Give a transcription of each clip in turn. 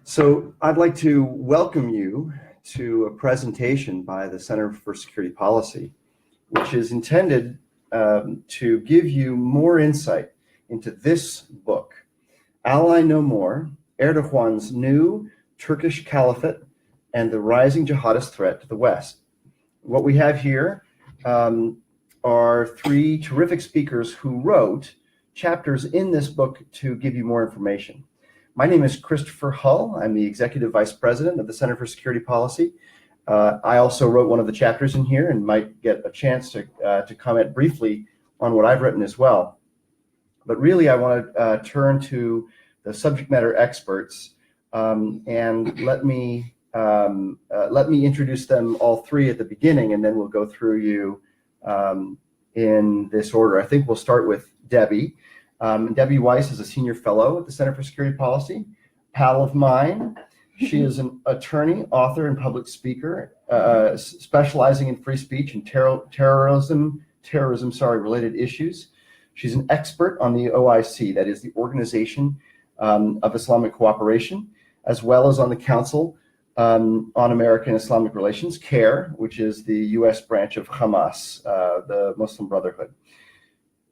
So I'd like to welcome you to a presentation by the Center for Security Policy, which is intended to give you more insight into this book, Ally No More, Erdogan's New Turkish Caliphate and the Rising Jihadist Threat to the West. What we have here are three terrific speakers who wrote chapters in this book to give you more information. My name is Christopher Hull. I'm the Executive Vice President of the Center for Security Policy. I also wrote one of the chapters in here and might get a chance to comment briefly on what I've written as well. But really, I want to turn to the subject matter experts and let me introduce them all three at the beginning, and then we'll go through you in this order. I think we'll start with Debbie. Debbie Weiss is a senior fellow at the Center for Security Policy, pal of mine. She is an attorney, author, and public speaker, specializing in free speech and terrorism related issues. She's an expert on the OIC, that is the Organization of Islamic Cooperation, as well as on the Council on American Islamic Relations, CARE, which is the U.S. branch of Hamas, the Muslim Brotherhood.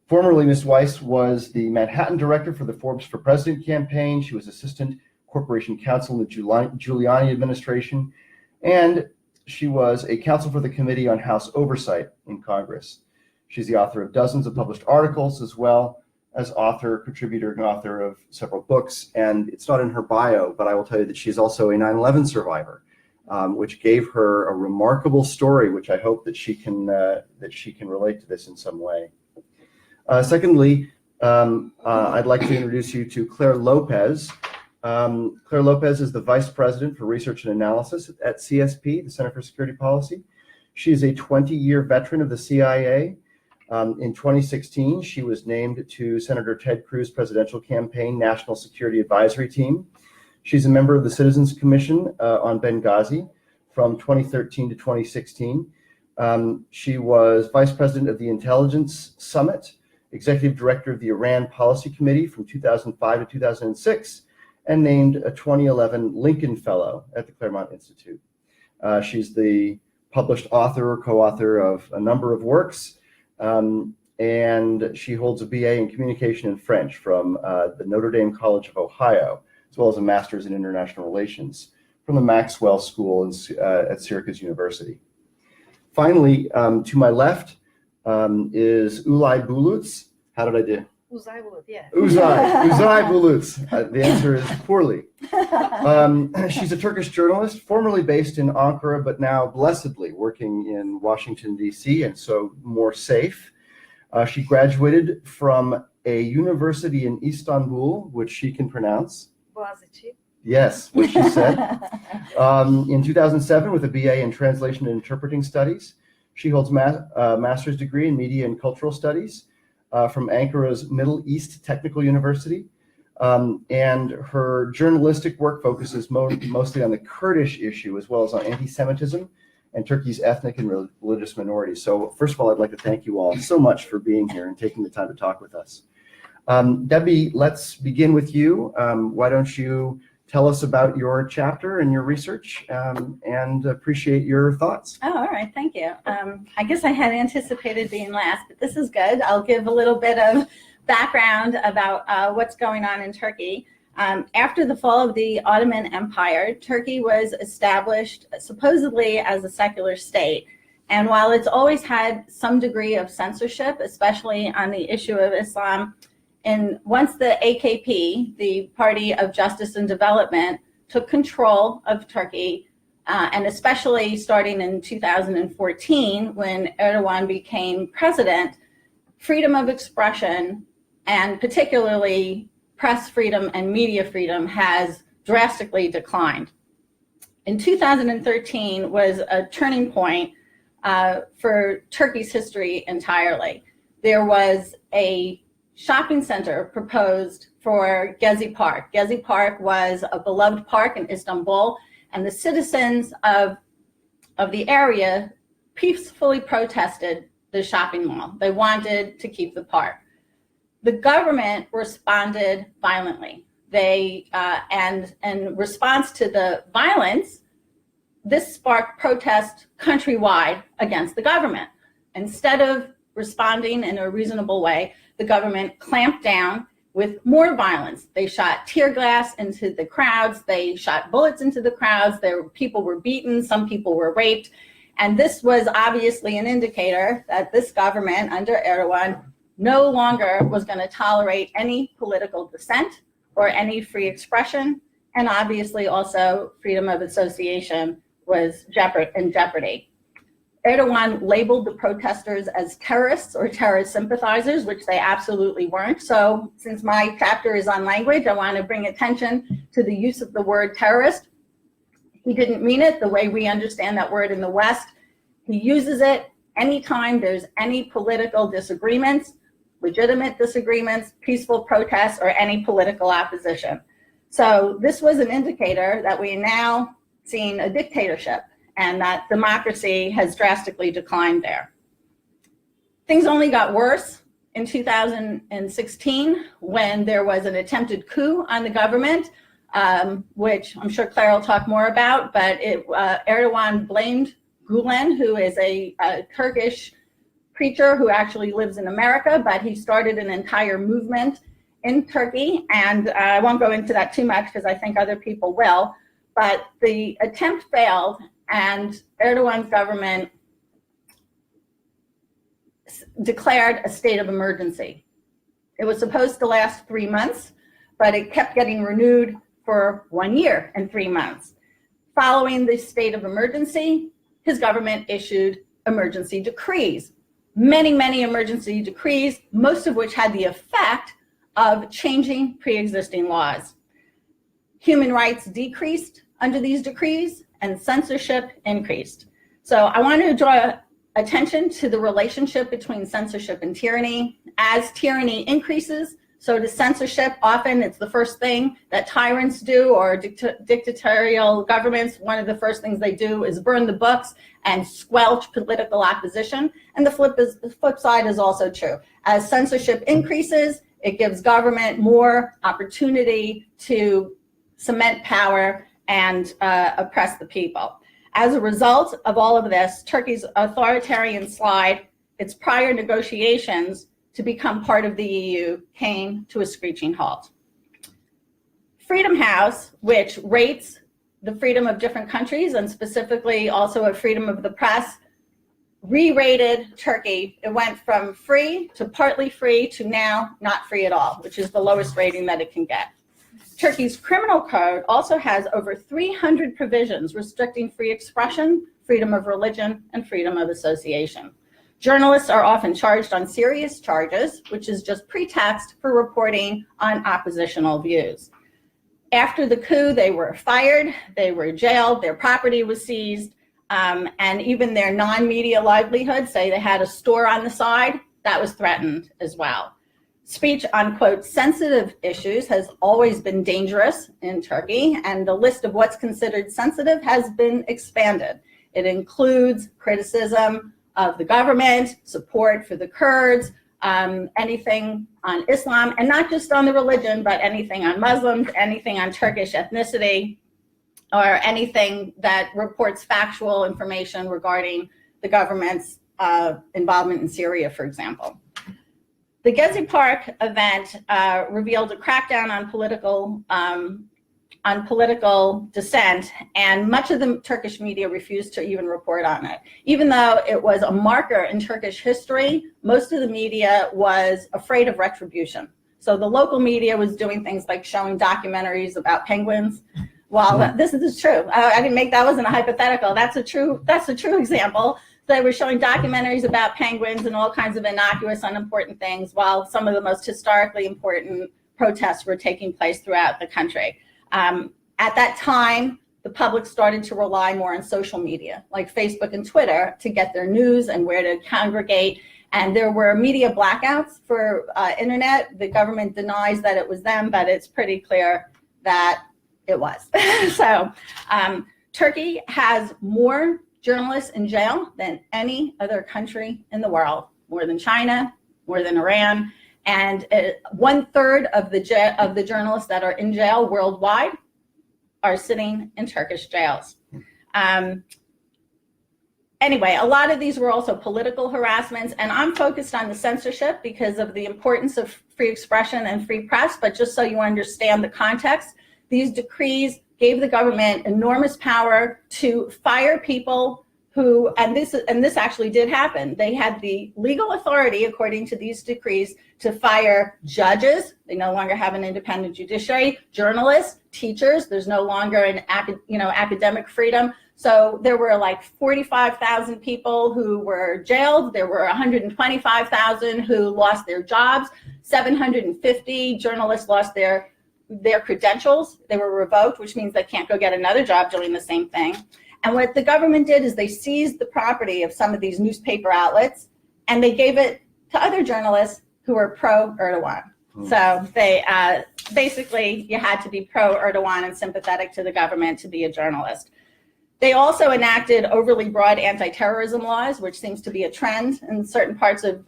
Formerly, Ms. Weiss was the Manhattan director for the Forbes for President campaign. She was assistant corporation counsel in the Giuliani administration, and she was a counsel for the Committee on House Oversight in Congress. She's the author of dozens of published articles, as well as author, contributor, and author of several books. And it's not in her bio, but I will tell you that she's also a 9/11 survivor, which gave her a remarkable story, which I hope that she can relate to this in some way. Secondly, I'd like to introduce you to Claire Lopez. Claire Lopez is the Vice President for Research and Analysis at CSP, the Center for Security Policy. She is a 20-year veteran of the CIA. In 2016, she was named to Senator Ted Cruz's presidential campaign National Security Advisory Team. She's a member of the Citizens Commission on Benghazi from 2013 to 2016. She was Vice President of the Intelligence Summit, Executive Director of the Iran Policy Committee from 2005 to 2006, and named a 2011 Lincoln Fellow at the Claremont Institute. She's the published author or co-author of a number of works, and she holds a BA in Communication and French from the Notre Dame College of Ohio, as well as a Master's in International Relations from the Maxwell School at Syracuse University. Finally, to my left is Ulay Bulutz. How did I do? Uzay Bulut, yeah. Uzay Bulutz. The answer is poorly. She's a Turkish journalist, formerly based in Ankara, but now blessedly working in Washington, D.C., and so more safe. She graduated from a university in Istanbul, which she can pronounce. Boğaziçi. Yes, what she said. In 2007, with a BA in Translation and Interpreting Studies. She holds a master's degree in Media and Cultural Studies from Ankara's Middle East Technical University. And her journalistic work focuses mostly on the Kurdish issue, as well as on anti-Semitism and Turkey's ethnic and religious minorities. So first of all, I'd like to thank you all so much for being here and taking the time to talk with us. Debbie, let's begin with you. Why don't you tell us about your chapter and your research, and appreciate your thoughts. Oh, all right, thank you. I guess I had anticipated being last, but this is good. I'll give a little bit of background about what's going on in Turkey. After the fall of the Ottoman Empire, Turkey was established supposedly as a secular state. And while it's always had some degree of censorship, especially on the issue of Islam, and once the AKP, the Party of Justice and Development, took control of Turkey, and especially starting in 2014, when Erdogan became president, freedom of expression, and particularly press freedom and media freedom, has drastically declined. In 2013 was a turning point for Turkey's history entirely. There was a shopping center proposed for Gezi Park. Gezi Park was a beloved park in Istanbul, and the citizens of the area peacefully protested the shopping mall. They wanted to keep the park. The government responded violently. And in response to the violence, this sparked protest countrywide against the government. Instead of responding in a reasonable way, the government clamped down with more violence. They shot tear gas into the crowds. They shot bullets into the crowds. People were beaten. Some people were raped. And this was obviously an indicator that this government under Erdogan no longer was going to tolerate any political dissent or any free expression. And obviously also freedom of association was in jeopardy. Erdogan labeled the protesters as terrorists or terrorist sympathizers, which they absolutely weren't. So since my chapter is on language, I want to bring attention to the use of the word terrorist. He didn't mean it the way we understand that word in the West. He uses it anytime there's any political disagreements, legitimate disagreements, peaceful protests, or any political opposition. So this was an indicator that we now seen a dictatorship and that democracy has drastically declined there. Things only got worse in 2016 when there was an attempted coup on the government, which I'm sure Claire will talk more about, but Erdogan blamed Gulen, who is a Turkish preacher who actually lives in America, but he started an entire movement in Turkey, and I won't go into that too much because I think other people will, but the attempt failed and Erdogan's government declared a state of emergency. It was supposed to last 3 months, but it kept getting renewed for 1 year and 3 months. Following the state of emergency, his government issued emergency decrees, many emergency decrees, most of which had the effect of changing pre-existing laws. Human rights decreased under these decrees and censorship increased. So I want to draw attention to the relationship between censorship and tyranny. As tyranny increases, so does censorship. Often it's the first thing that tyrants do, or dictatorial governments. One of the first things they do is burn the books and squelch political opposition. And the flip side is also true. As censorship increases, it gives government more opportunity to cement power and oppress the people. As a result of all of this, Turkey's authoritarian slide, its prior negotiations to become part of the EU, came to a screeching halt. Freedom House, which rates the freedom of different countries and specifically also a freedom of the press, re-rated Turkey. It went from free to partly free to now not free at all, which is the lowest rating that it can get. Turkey's criminal code also has over 300 provisions restricting free expression, freedom of religion, and freedom of association. Journalists are often charged on serious charges, which is just pretext for reporting on oppositional views. After the coup, they were fired, they were jailed, their property was seized, and even their non-media livelihood, say they had a store on the side, that was threatened as well. Speech on, quote, sensitive issues has always been dangerous in Turkey, and the list of what's considered sensitive has been expanded. It includes criticism of the government, support for the Kurds, anything on Islam, and not just on the religion, but anything on Muslims, anything on Turkish ethnicity, or anything that reports factual information regarding the government's involvement in Syria, for example. The Gezi Park event revealed a crackdown on political dissent, and much of the Turkish media refused to even report on it. Even though it was a marker in Turkish history, most of the media was afraid of retribution. So the local media was doing things like showing documentaries about penguins. Well, this is true. I didn't make that wasn't a hypothetical. That's a true example. They were showing documentaries about penguins and all kinds of innocuous, unimportant things, while some of the most historically important protests were taking place throughout the country. At that time, the public started to rely more on social media, like Facebook and Twitter, to get their news and where to congregate. And there were media blackouts for internet. The government denies that it was them, but it's pretty clear that it was. So Turkey has more journalists in jail than any other country in the world, more than China, more than Iran. And 1/3 of the journalists that are in jail worldwide are sitting in Turkish jails. Anyway, a lot of these were also political harassments, and I'm focused on the censorship because of the importance of free expression and free press. But just so you understand the context, these decrees gave the government enormous power to fire people who, and this actually did happen. They had the legal authority, according to these decrees, to fire judges. They no longer have an independent judiciary, journalists, teachers. There's no longer an academic freedom. So there were like 45,000 people who were jailed. There were 125,000 who lost their jobs. 750 journalists lost their credentials. They were revoked, which means they can't go get another job doing the same thing. And what the government did is they seized the property of some of these newspaper outlets, and they gave it to other journalists who were pro-Erdogan. So they basically, you had to be pro-Erdogan and sympathetic to the government to be a journalist. They also enacted overly broad anti-terrorism laws, which seems to be a trend in certain parts of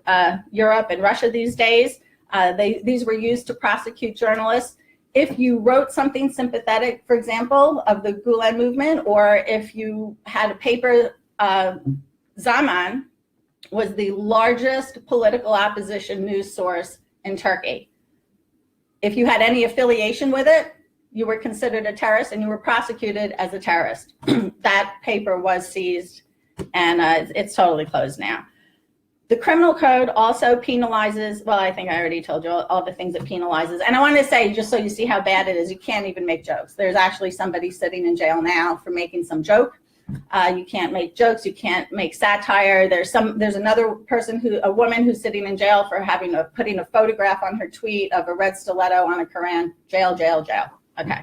Europe and Russia these days. These were used to prosecute journalists. If you wrote something sympathetic, for example, of the Gulen movement, or if you had a paper, Zaman was the largest political opposition news source in Turkey. If you had any affiliation with it, you were considered a terrorist and you were prosecuted as a terrorist. That paper was seized, and it's totally closed now. The criminal code also penalizes, well, I think I already told you all the things it penalizes. And I want to say, just so you see how bad it is, you can't even make jokes. There's actually somebody sitting in jail now for making some joke. You can't make jokes, you can't make satire. There's another person, a woman who's sitting in jail for putting a photograph on her tweet of a red stiletto on a Quran. Jail, jail, jail. Okay.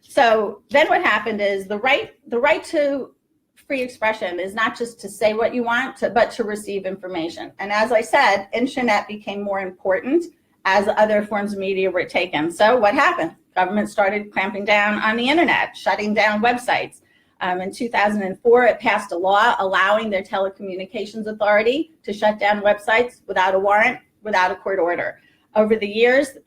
So then what happened is the right to free expression is not just to say what you want, but to receive information. And as I said, internet became more important as other forms of media were taken. So what happened? Government started clamping down on the internet, shutting down websites. In 2004, it passed a law allowing their telecommunications authority to shut down websites without a warrant, without a court order. Over the years,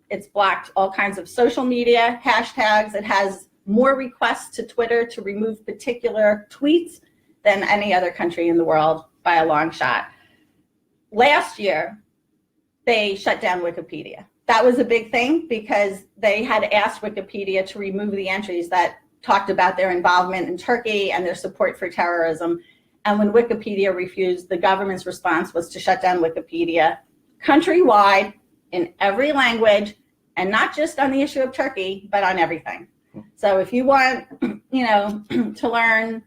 it's blocked all kinds of social media, hashtags. It has more requests to Twitter to remove particular tweets than any other country in the world by a long shot. Last year, they shut down Wikipedia. That was a big thing because they had asked Wikipedia to remove the entries that talked about their involvement in Turkey and their support for terrorism. And when Wikipedia refused, the government's response was to shut down Wikipedia countrywide in every language, and not just on the issue of Turkey, but on everything. So if you want, to learn,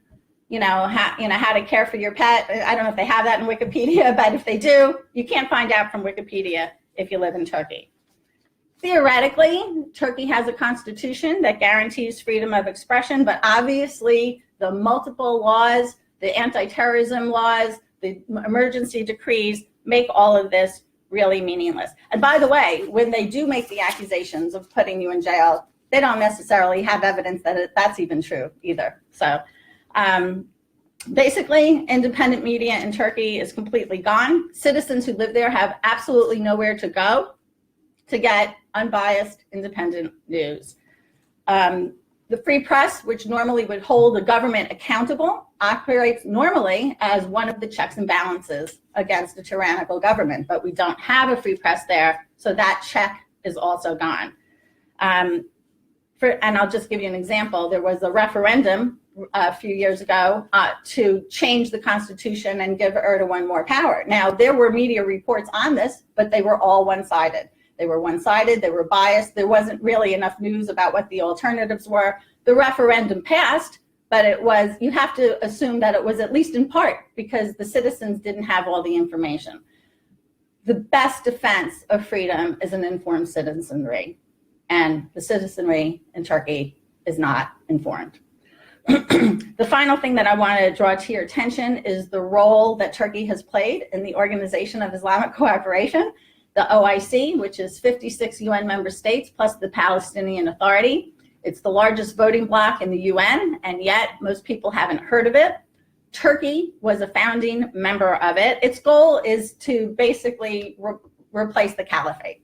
how to care for your pet, I don't know if they have that in Wikipedia, but if they do, you can't find out from Wikipedia if you live in Turkey. Theoretically, Turkey has a constitution that guarantees freedom of expression, but obviously the multiple laws, the anti-terrorism laws, the emergency decrees make all of this really meaningless. And by the way, when they do make the accusations of putting you in jail, they don't necessarily have evidence that that's even true either. So basically, independent media in Turkey is completely gone. Citizens who live there have absolutely nowhere to go to get unbiased, independent news. The free press, which normally would hold the government accountable, operates normally as one of the checks and balances against a tyrannical government, but we don't have a free press there, so that check is also gone. And I'll just give you an example. There was a referendum a few years ago to change the constitution and give Erdogan more power. Now, there were media reports on this, but they were all one-sided. They were one-sided, they were biased. There wasn't really enough news about what the alternatives were. The referendum passed, but you have to assume that it was at least in part because the citizens didn't have all the information. The best defense of freedom is an informed citizenry, and the citizenry in Turkey is not informed. The final thing that I want to draw to your attention is the role that Turkey has played in the Organization of Islamic Cooperation, the OIC, which is 56 UN member states plus the Palestinian Authority. It's the largest voting bloc in the UN, and yet most people haven't heard of it. Turkey was a founding member of it. Its goal is to basically replace the Caliphate.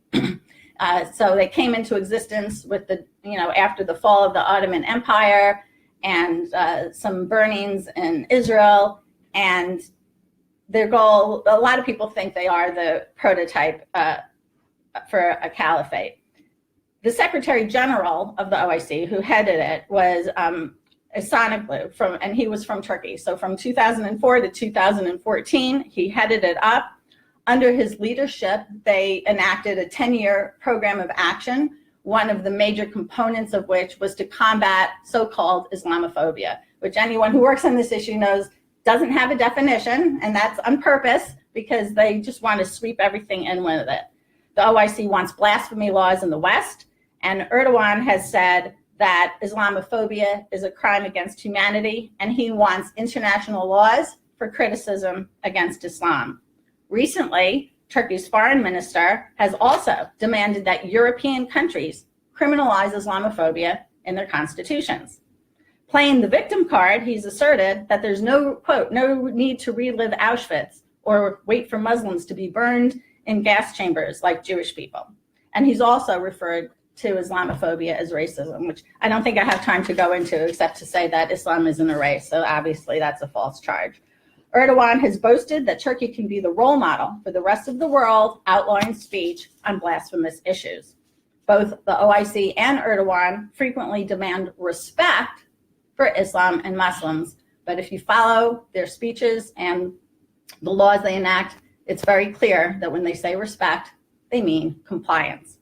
So they came into existence with after the fall of the Ottoman Empire and some burnings in Israel. And their goal, a lot of people think they are the prototype for a caliphate. The Secretary General of the OIC, who headed it, was Ihsanoglu, and he was from Turkey. So from 2004 to 2014, he headed it up. Under his leadership, they enacted a 10-year program of action, one of the major components of which was to combat so-called Islamophobia, which anyone who works on this issue knows doesn't have a definition, and that's on purpose because they just want to sweep everything in with it. The OIC wants blasphemy laws in the West, and Erdogan has said that Islamophobia is a crime against humanity, and he wants international laws for criticism against Islam. Recently, Turkey's foreign minister has also demanded that European countries criminalize Islamophobia in their constitutions. Playing the victim card, he's asserted that there's no, quote, no need to relive Auschwitz or wait for Muslims to be burned in gas chambers like Jewish people. And he's also referred to Islamophobia as racism, which I don't think I have time to go into except to say that Islam isn't a race. So obviously that's a false charge. Erdogan has boasted that Turkey can be the role model for the rest of the world outlawing speech on blasphemous issues. Both the OIC and Erdogan frequently demand respect for Islam and Muslims, but if you follow their speeches and the laws they enact, it's very clear that when they say respect, they mean compliance.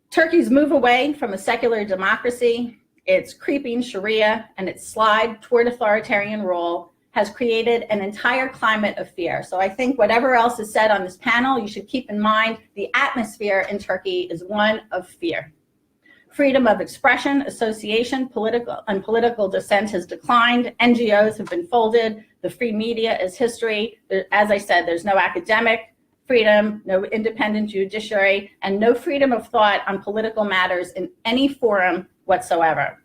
Turkey's move away from a secular democracy, its creeping Sharia, and its slide toward authoritarian rule has created an entire climate of fear. So I think whatever else is said on this panel, you should keep in mind the atmosphere in Turkey is one of fear. Freedom of expression, association, political dissent has declined. NGOs have been folded. The free media is history. As I said, there's no academic freedom, no independent judiciary, and no freedom of thought on political matters in any forum whatsoever.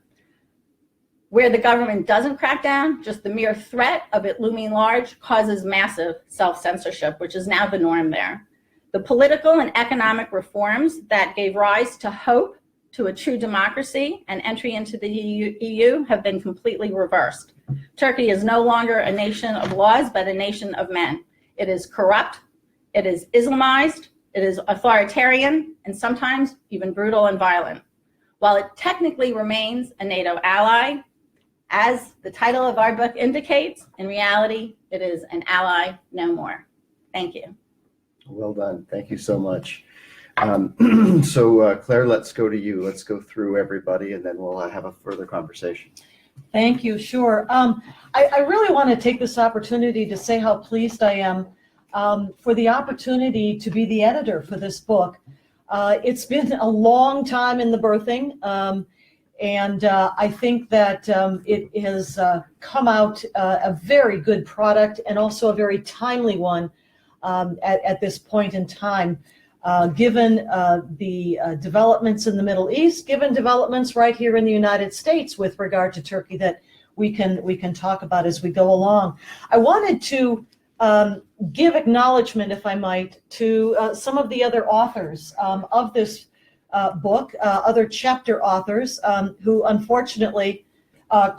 Where the government doesn't crack down, just the mere threat of it looming large causes massive self-censorship, which is now the norm there. The political and economic reforms that gave rise to hope to a true democracy and entry into the EU have been completely reversed. Turkey is no longer a nation of laws, but a nation of men. It is corrupt, it is Islamized, it is authoritarian, and sometimes even brutal and violent. While it technically remains a NATO ally, as the title of our book indicates, in reality, it is an ally no more. Thank you. Well done. Thank you so much. Claire, let's go to you. Let's go through everybody, and then we'll have a further conversation. Thank you. Sure. I really want to take this opportunity to say how pleased I am for the opportunity to be the editor for this book. It's been a long time in the birthing, and I think that it has come out a very good product and also a very timely one at this point in time. Given the developments in the Middle East, given developments right here in the United States with regard to Turkey that we can talk about as we go along. I wanted to give acknowledgement, if I might, to some of the other authors of this book, other chapter authors who unfortunately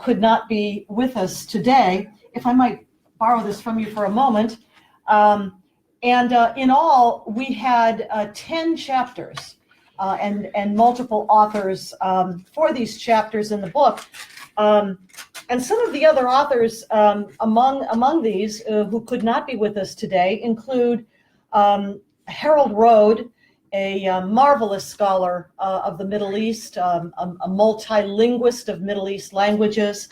could not be with us today. If I might borrow this from you for a moment. And in all, we had 10 chapters and multiple authors for these chapters in the book. And some of the other authors among these who could not be with us today include Harold Rode, a marvelous scholar of the Middle East, a multilinguist of Middle East languages,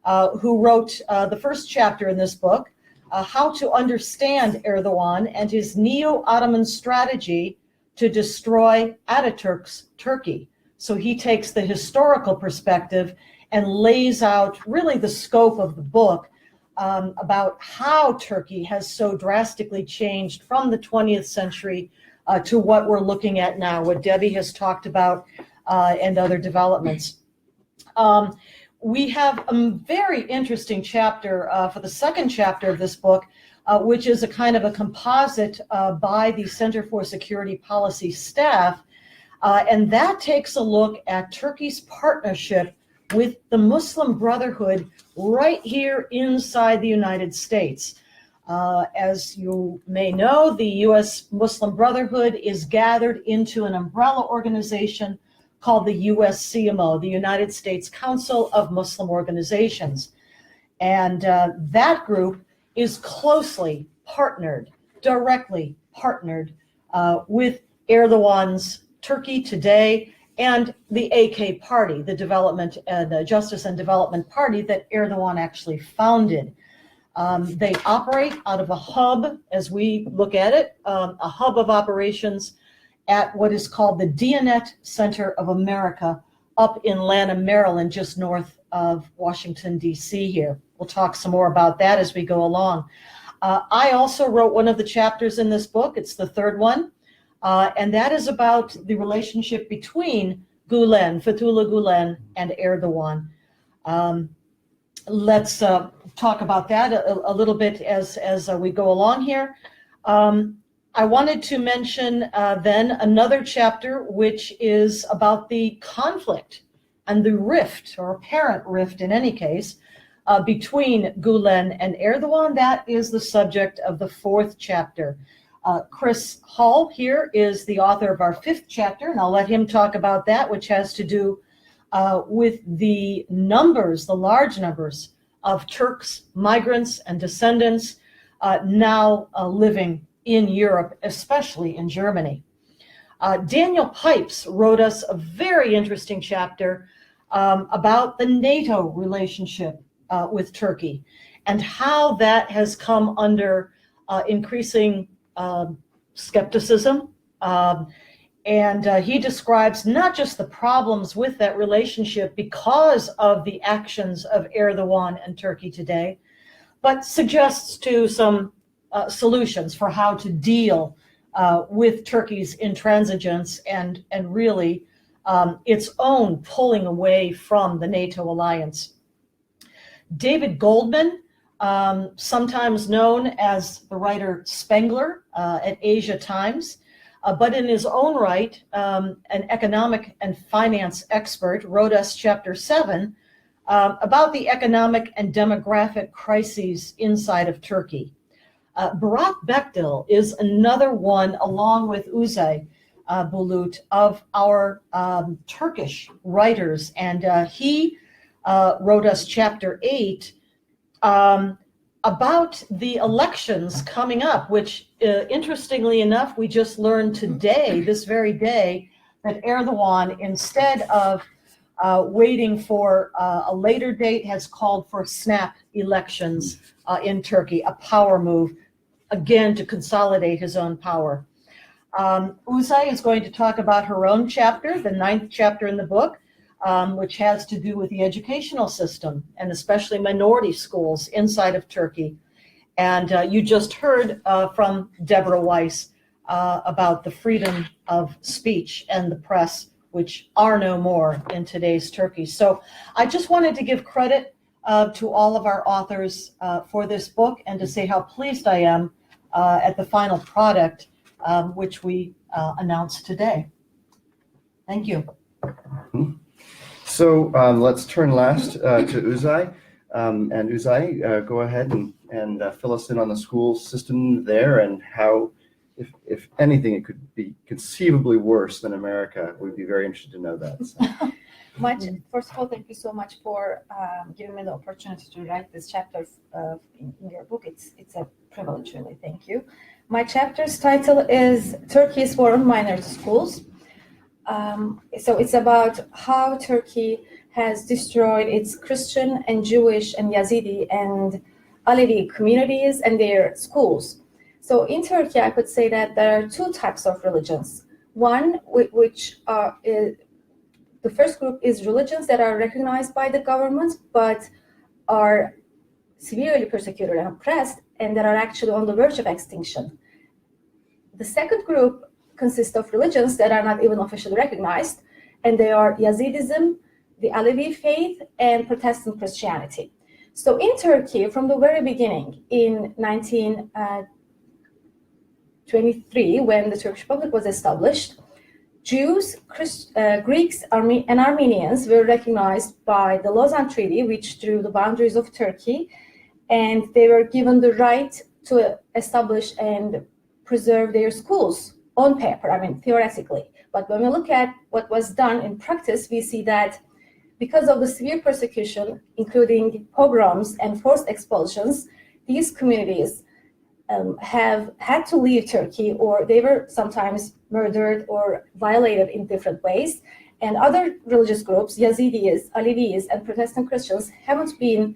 who wrote the first chapter in this book, How to Understand Erdogan and His Neo-Ottoman Strategy to Destroy Ataturk's Turkey. So he takes the historical perspective and lays out really the scope of the book about how Turkey has so drastically changed from the 20th century to what we're looking at now, what Debbie has talked about and other developments. we have a very interesting chapter for the second chapter of this book, which is a kind of a composite by the Center for Security Policy staff. And that takes a look at Turkey's partnership with the Muslim Brotherhood right here inside the United States. As you may know, the U.S. Muslim Brotherhood is gathered into an umbrella organization called the USCMO, the United States Council of Muslim Organizations. And that group is closely partnered, directly partnered with Erdogan's Turkey Today and the AK Party, the Development and Justice and Development Party that Erdogan actually founded. They operate out of a hub, as we look at it, a hub of operations at what is called the Diyanet Center of America up in Lanham, Maryland, just north of Washington, D.C. here. We'll talk some more about that as we go along. I also wrote one of the chapters in this book. It's the third one. And that is about the relationship between Gulen, Fethullah Gulen, and Erdogan. Let's talk about that a little bit as we go along here. I wanted to mention then another chapter, which is about the conflict and the rift, or apparent rift in any case, between Gulen and Erdogan. That is the subject of the fourth chapter. Chris Hall here is the author of our fifth chapter, and I'll let him talk about that, which has to do with the numbers, the large numbers of Turks, migrants, and descendants now living in Europe, especially in Germany. Daniel Pipes wrote us a very interesting chapter about the NATO relationship with Turkey and how that has come under increasing skepticism. And he describes not just the problems with that relationship because of the actions of Erdogan and Turkey today, but suggests to some solutions for how to deal with Turkey's intransigence and really its own pulling away from the NATO alliance. David Goldman, sometimes known as the writer Spengler at Asia Times, but in his own right, an economic and finance expert, wrote us chapter 7 about the economic and demographic crises inside of Turkey. Barak Bekdil is another one, along with Uzay Bulut, of our Turkish writers, and he wrote us chapter 8 about the elections coming up, which interestingly enough, we just learned today, this very day, that Erdogan, instead of waiting for a later date, has called for snap elections in Turkey, a power move, again, to consolidate his own power. Uzay is going to talk about her own chapter, the 9th chapter in the book, which has to do with the educational system and especially minority schools inside of Turkey. And you just heard from Deborah Weiss about the freedom of speech and the press, which are no more in today's Turkey. So I just wanted to give credit to all of our authors for this book and to say how pleased I am at the final product, which we announced today. Thank you. Mm-hmm. So let's turn last to Uzay. And Uzay, go ahead and fill us in on the school system there and how, if anything, it could be conceivably worse than America. We'd be very interested to know that. So. First of all, thank you so much for giving me the opportunity to write this chapter in your book. It's a privilege, really. Thank you. My chapter's title is Turkey's War on Minority Schools. So it's about how Turkey has destroyed its Christian and Jewish and Yazidi and Alevi communities and their schools. So in Turkey, I could say that there are two types of religions. One, which are the first group is religions that are recognized by the government, but are severely persecuted and oppressed, and that are actually on the verge of extinction. The second group consists of religions that are not even officially recognized, and they are Yazidism, the Alevi faith, and Protestant Christianity. So in Turkey, from the very beginning, in 1923, when the Turkish Republic was established, Jews, Greeks, and Armenians were recognized by the Lausanne Treaty, which drew the boundaries of Turkey, and they were given the right to establish and preserve their schools on paper, theoretically. But when we look at what was done in practice, we see that because of the severe persecution, including pogroms and forced expulsions, these communities have had to leave Turkey, or they were sometimes murdered or violated in different ways. And other religious groups, Yazidis, Alevis, and Protestant Christians, haven't even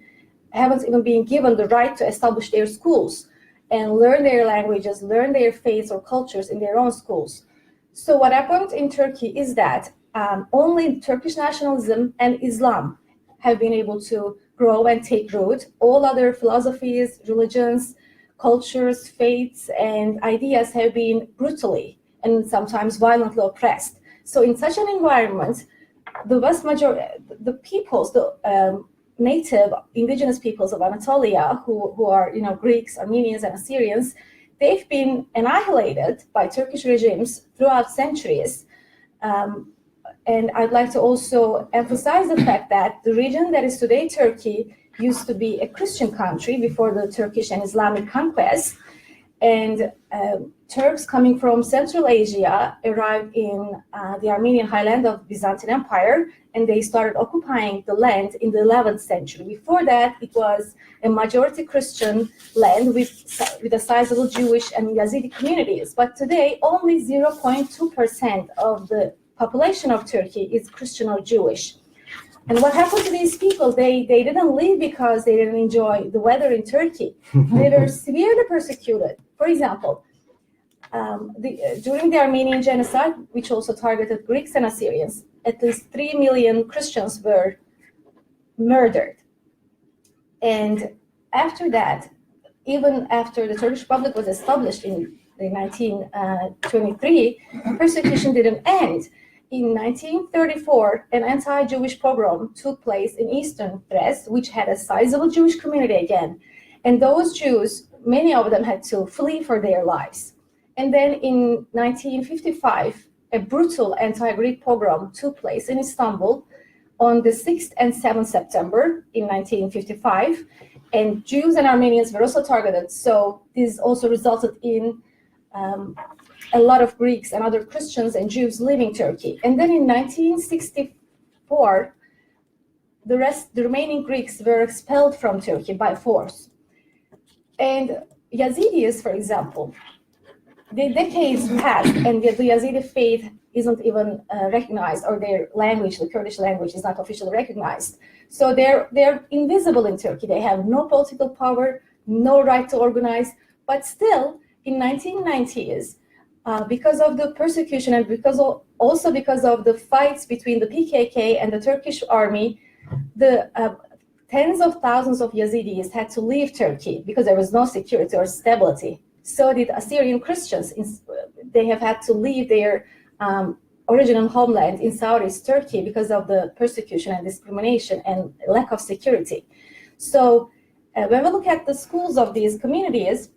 been given the right to establish their schools and learn their languages, learn their faiths or cultures in their own schools. So what happened in Turkey is that only Turkish nationalism and Islam have been able to grow and take root. All other philosophies, religions, cultures, faiths, and ideas have been brutally and sometimes violently oppressed. So in such an environment, the vast majority, the peoples, the native indigenous peoples of Anatolia, who are Greeks, Armenians, and Assyrians, they've been annihilated by Turkish regimes throughout centuries. And I'd like to also emphasize the fact that the region that is today Turkey used to be a Christian country before the Turkish and Islamic conquest. And Turks coming from Central Asia arrived in the Armenian highland of Byzantine Empire, and they started occupying the land in the 11th century. Before that, it was a majority Christian land with a sizable Jewish and Yazidi communities. But today, only 0.2% of the population of Turkey is Christian or Jewish. And what happened to these people? They didn't leave because they didn't enjoy the weather in Turkey. They were severely persecuted. For example, during the Armenian genocide, which also targeted Greeks and Assyrians, at least 3 million Christians were murdered. And after that, even after the Turkish Republic was established in 1923, persecution didn't end. In 1934, an anti-Jewish pogrom took place in eastern Thrace, which had a sizable Jewish community again. And those Jews, many of them had to flee for their lives. And then in 1955, a brutal anti-Greek pogrom took place in Istanbul on the 6th and 7th September in 1955. And Jews and Armenians were also targeted. So this also resulted in a lot of Greeks and other Christians and Jews leaving Turkey. And then in 1964, the remaining Greeks were expelled from Turkey by force. And Yazidis, for example, the decades passed, and the Yazidi faith isn't even recognized, or their language, the Kurdish language, is not officially recognized. So they're invisible in Turkey. They have no political power, no right to organize. But still, in 1990s, because of the persecution and also because of the fights between the PKK and the Turkish army, the tens of thousands of Yazidis had to leave Turkey because there was no security or stability. So did Assyrian Christians. They have had to leave their original homeland in Southeast Turkey because of the persecution and discrimination and lack of security. So when we look at the schools of these communities,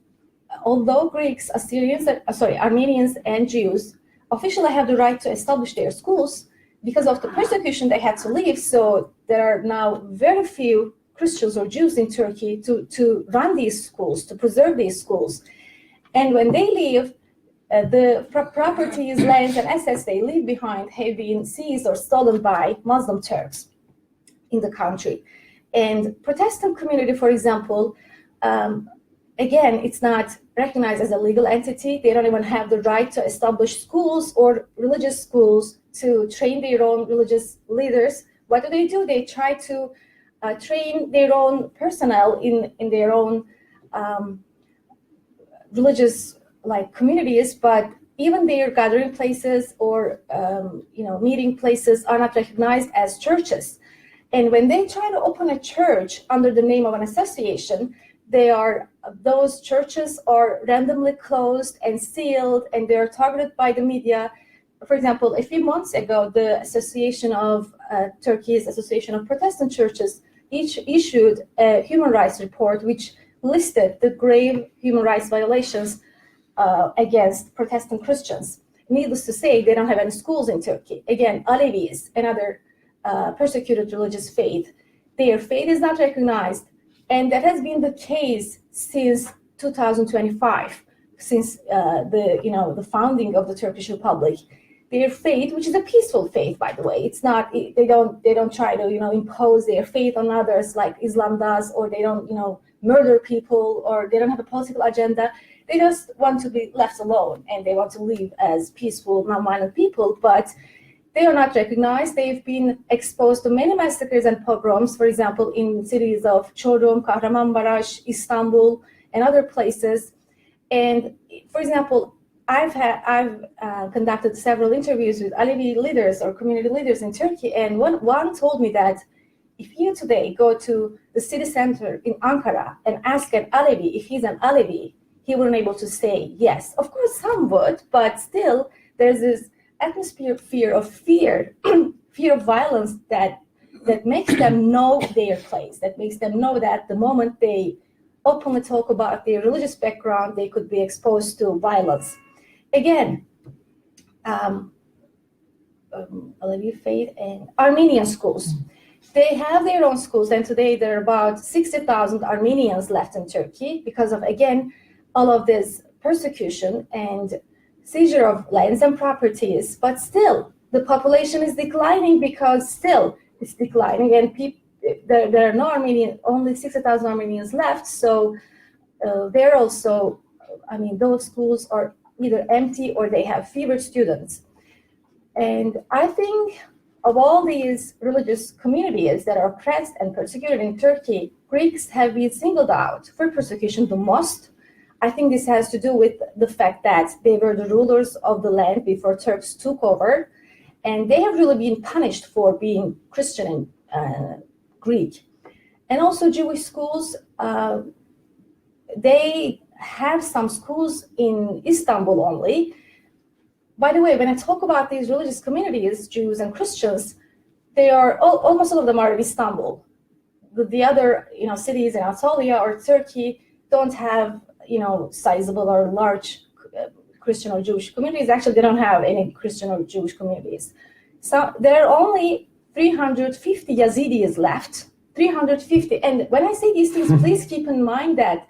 although Greeks, Armenians, and Jews officially have the right to establish their schools, because of the persecution they had to leave, so there are now very few Christians or Jews in Turkey to run these schools, to preserve these schools. And when they leave, the properties, lands, and assets they leave behind have been seized or stolen by Muslim Turks in the country. And Protestant community, for example, again, it's not recognized as a legal entity. They don't even have the right to establish schools or religious schools to train their own religious leaders. What do? They try to train their own personnel in their own religious communities, but even their gathering places or meeting places are not recognized as churches. And when they try to open a church under the name of an association, those churches are randomly closed and sealed, and they are targeted by the media. for example, a few months ago, the Association of Turkey's Association of Protestant Churches each issued a human rights report which listed the grave human rights violations against Protestant Christians. Needless to say, they don't have any schools in Turkey. Again, Alevis, another persecuted religious faith, their faith is not recognized, and that has been the case since 2025, since the founding of the Turkish Republic. Their faith, which is a peaceful faith, by the way, it's not, they don't try to impose their faith on others like Islam does, or they don't murder people, or they don't have a political agenda. They just want to be left alone, and they want to live as peaceful, non-violent people, but they are not recognized. They've been exposed to many massacres and pogroms, for example, in cities of Çorum, Kahramanmaraş, Istanbul, and other places. And for example, I've conducted several interviews with Alevi leaders or community leaders in Turkey, and one told me that if you today go to the city center in Ankara and ask an Alevi if he's an Alevi, he wouldn't be able to say yes. Of course, some would, but still, there's this atmosphere of fear of violence that makes them know their place, that makes them know that the moment they openly talk about their religious background, they could be exposed to violence. Again, Alevi faith and Armenian schools. They have their own schools, and today there are about 60,000 Armenians left in Turkey because of, again, all of this persecution and seizure of lands and properties. But still, the population is declining because still it's declining, and there are no Armenian, only 60,000 Armenians left. So they're also, those schools are either empty or they have fewer students. And I think of all these religious communities that are oppressed and persecuted in Turkey, Greeks have been singled out for persecution the most. I think this has to do with the fact that they were the rulers of the land before Turks took over, and they have really been punished for being Christian and Greek. And also Jewish schools, they have some schools in Istanbul only. By the way, when I talk about these religious communities, Jews and Christians, they are almost all of them are in Istanbul. The other cities in Anatolia or Turkey don't have sizable or large Christian or Jewish communities. Actually, they don't have any Christian or Jewish communities. So there are only 350 Yazidis left. 350. And when I say these things, please keep in mind that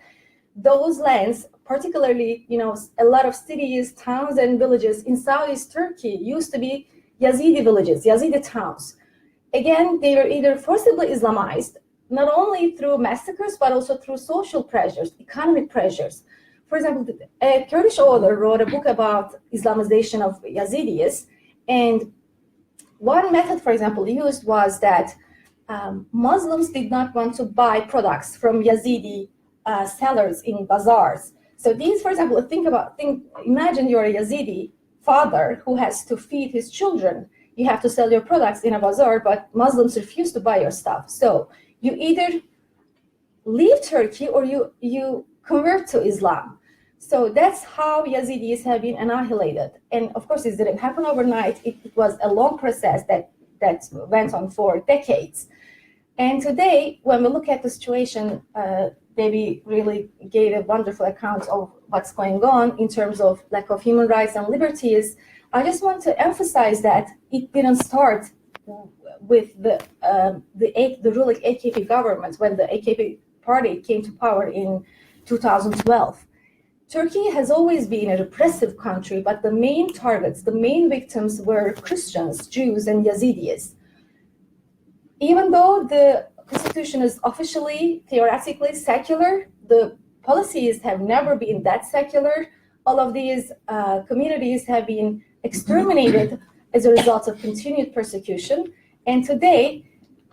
those lands, particularly, a lot of cities, towns, and villages in Southeast Turkey used to be Yazidi villages, Yazidi towns. Again, they were either forcibly Islamized, not only through massacres, but also through social pressures, economic pressures. For example, a Kurdish author wrote a book about Islamization of Yazidis, and one method, for example, used was that Muslims did not want to buy products from Yazidi sellers in bazaars. So these, for example, imagine you're a Yazidi father who has to feed his children. You have to sell your products in a bazaar, but Muslims refuse to buy your stuff. So you either leave Turkey or you convert to Islam. So that's how Yazidis have been annihilated. And of course, this didn't happen overnight. It was a long process that went on for decades. And today, when we look at the situation, Debbie really gave a wonderful account of what's going on in terms of lack of human rights and liberties. I just want to emphasize that it didn't start with the ruling AKP government when the AKP party came to power in 2012. Turkey has always been a repressive country, but the main targets, the main victims were Christians, Jews, and Yazidis. Even though the constitution is officially, theoretically secular, the policies have never been that secular. All of these communities have been exterminated as a result of continued persecution. And today,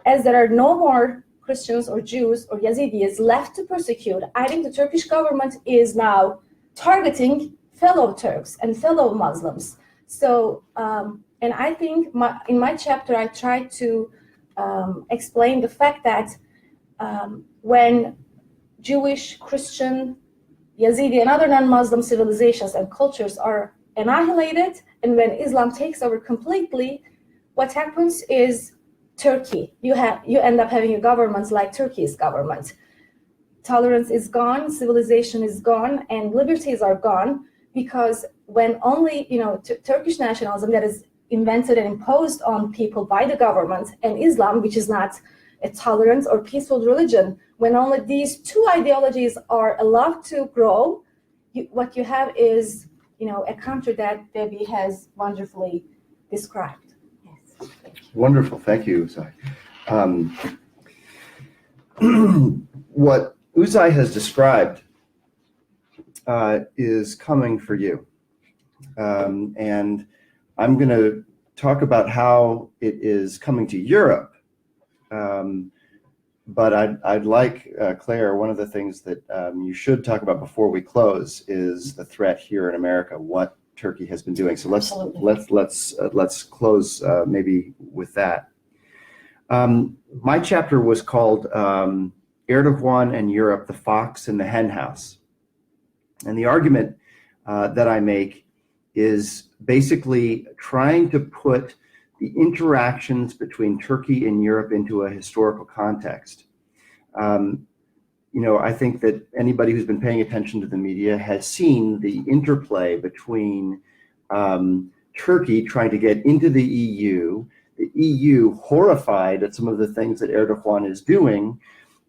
as there are no more Christians or Jews or Yazidis left to persecute, I think the Turkish government is now targeting fellow Turks and fellow Muslims. So, and I think in my chapter, I tried to explain the fact that when Jewish, Christian, Yazidi, and other non-Muslim civilizations and cultures are annihilated And when Islam takes over completely, what happens is Turkey. You end up having a government like Turkey's government. Tolerance is gone, civilization is gone, and liberties are gone, because when only Turkish nationalism that is invented and imposed on people by the government, and Islam, which is not a tolerant or peaceful religion, when only these two ideologies are allowed to grow, what you have is a country that Debbie has wonderfully described. Yes. Wonderful, thank you, Uzay. What Uzay has described is coming for you. And I'm going to talk about how it is coming to Europe. But I'd like, Claire, one of the things that you should talk about before we close is the threat here in America, what Turkey has been doing. So let's close maybe with that. My chapter was called Erdogan and Europe, the Fox and the Hen House. And the argument that I make is basically trying to put the interactions between Turkey and Europe into a historical context. I think that anybody who's been paying attention to the media has seen the interplay between Turkey trying to get into the EU horrified at some of the things that Erdogan is doing,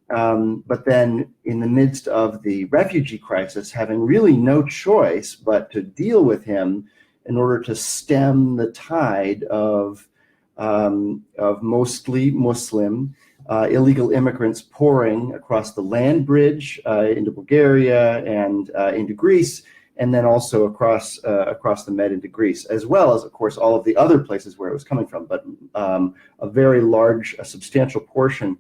but then in the midst of the refugee crisis, having really no choice but to deal with him in order to stem the tide of mostly Muslim illegal immigrants pouring across the land bridge into Bulgaria and into Greece, and then also across the Med into Greece, as well as, of course, all of the other places where it was coming from. But a very large, a substantial portion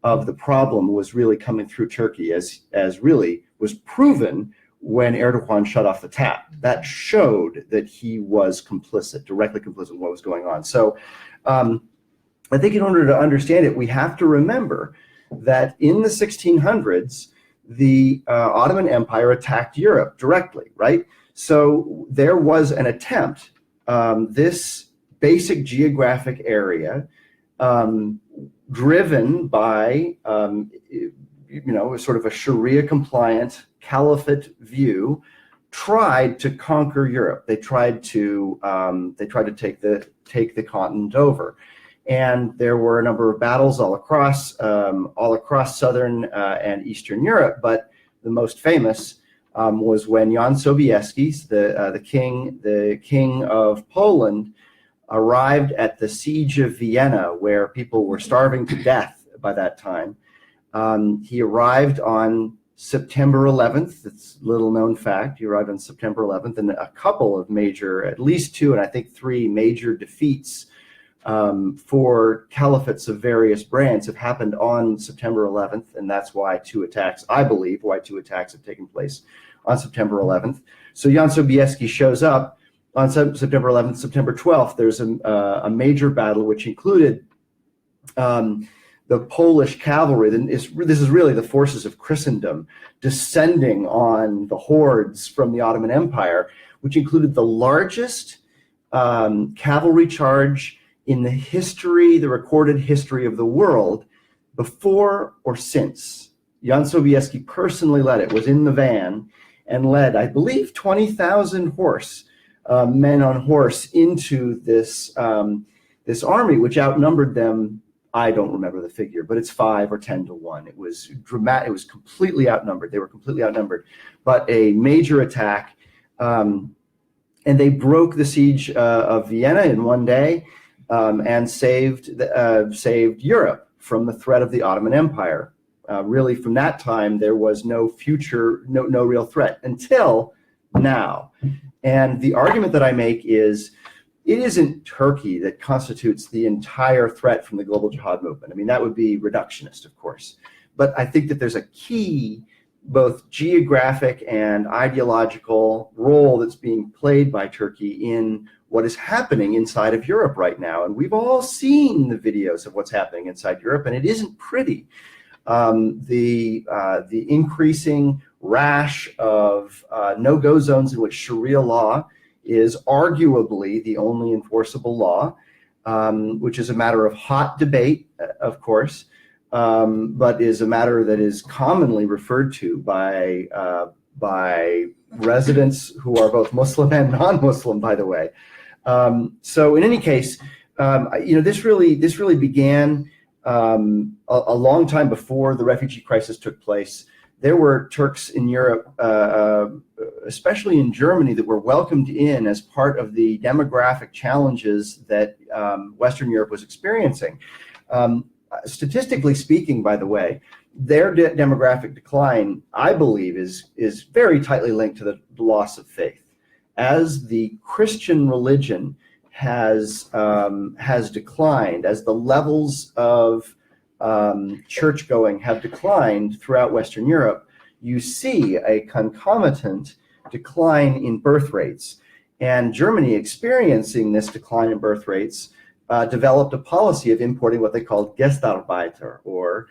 of the problem was really coming through Turkey, as really was proven when Erdogan shut off the tap. That showed that he was complicit, directly complicit in what was going on. So I think in order to understand it, we have to remember that in the 1600s, the Ottoman Empire attacked Europe directly, right? So there was an attempt, this basic geographic area, driven by, sort of a Sharia-compliant Caliphate view, tried to conquer Europe. They tried to take the continent over, and there were a number of battles all across southern and eastern Europe. But the most famous was when Jan Sobieski, the king of Poland, arrived at the siege of Vienna, where people were starving to death by that time. He arrived on September 11th. It's a little known fact. He arrived on September 11th, and a couple of at least two, and I think three major defeats for caliphates of various brands have happened on September 11th, and that's why I believe two attacks have taken place on September 11th. So Jan Sobieski shows up on September 11th. September 12th, there's a major battle which included the Polish cavalry. This is really the forces of Christendom descending on the hordes from the Ottoman Empire, which included the largest cavalry charge in the recorded history of the world, before or since. Jan Sobieski personally led it, was in the van, and led, I believe, 20,000 men on horse into this army, which outnumbered them. I don't remember the figure, but it's 5 or 10 to 1. It was dramatic. It was completely outnumbered. They were completely outnumbered. But a major attack, and they broke the siege of Vienna in one day, and saved Europe from the threat of the Ottoman Empire. Really, from that time, there was no real threat until now. And the argument that I make is, it isn't Turkey that constitutes the entire threat from the global jihad movement. I mean, that would be reductionist, of course. But I think that there's a key, both geographic and ideological, role that's being played by Turkey in what is happening inside of Europe right now. And we've all seen the videos of what's happening inside Europe, and it isn't pretty. The increasing rash of no-go zones in which Sharia law is arguably the only enforceable law, which is a matter of hot debate, of course, but is a matter that is commonly referred to by residents who are both Muslim and non-Muslim, by the way. So in any case, this really began a long time before the refugee crisis took place. There were Turks in Europe, especially in Germany, that were welcomed in as part of the demographic challenges that Western Europe was experiencing. Statistically speaking, by the way, their demographic decline, I believe, is very tightly linked to the loss of faith. As the Christian religion has declined, as the levels of church going have declined throughout Western Europe, you see a concomitant decline in birth rates. And Germany, experiencing this decline in birth rates, developed a policy of importing what they called Gastarbeiter, or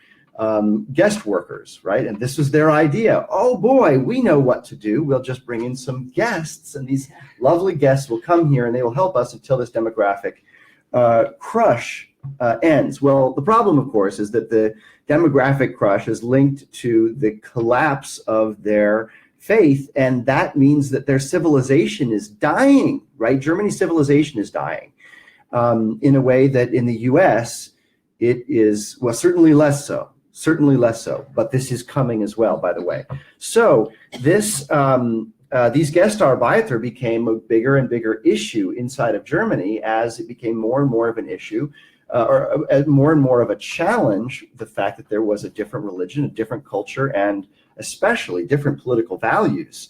guest workers, right? And this was their idea. Oh boy, we know what to do. We'll just bring in some guests, and these lovely guests will come here and they will help us until this demographic crush ends. Well, the problem, of course, is that the demographic crush is linked to the collapse of their faith, and that means that their civilization is dying, right? Germany's civilization is dying in a way that in the US, it is, well, certainly less so, but this is coming as well, by the way. So this, these Gastarbeiter became a bigger and bigger issue inside of Germany as it became more and more of an issue, or more and more of a challenge, the fact that there was a different religion, a different culture, and especially different political values.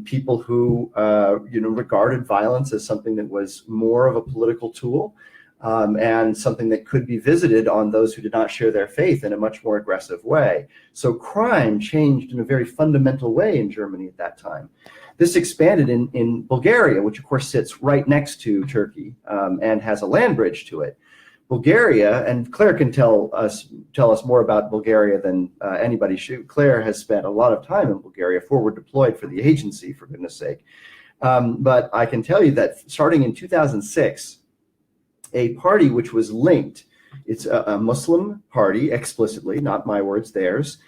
People who regarded violence as something that was more of a political tool, and something that could be visited on those who did not share their faith in a much more aggressive way. So crime changed in a very fundamental way in Germany at that time. This expanded in Bulgaria, which of course sits right next to Turkey and has a land bridge to it. Bulgaria, and Claire can tell us more about Bulgaria than anybody should. Claire has spent a lot of time in Bulgaria, forward deployed for the agency, for goodness sake. But I can tell you that starting in 2006, a party which was linked, it's a Muslim party explicitly, not my words, theirs,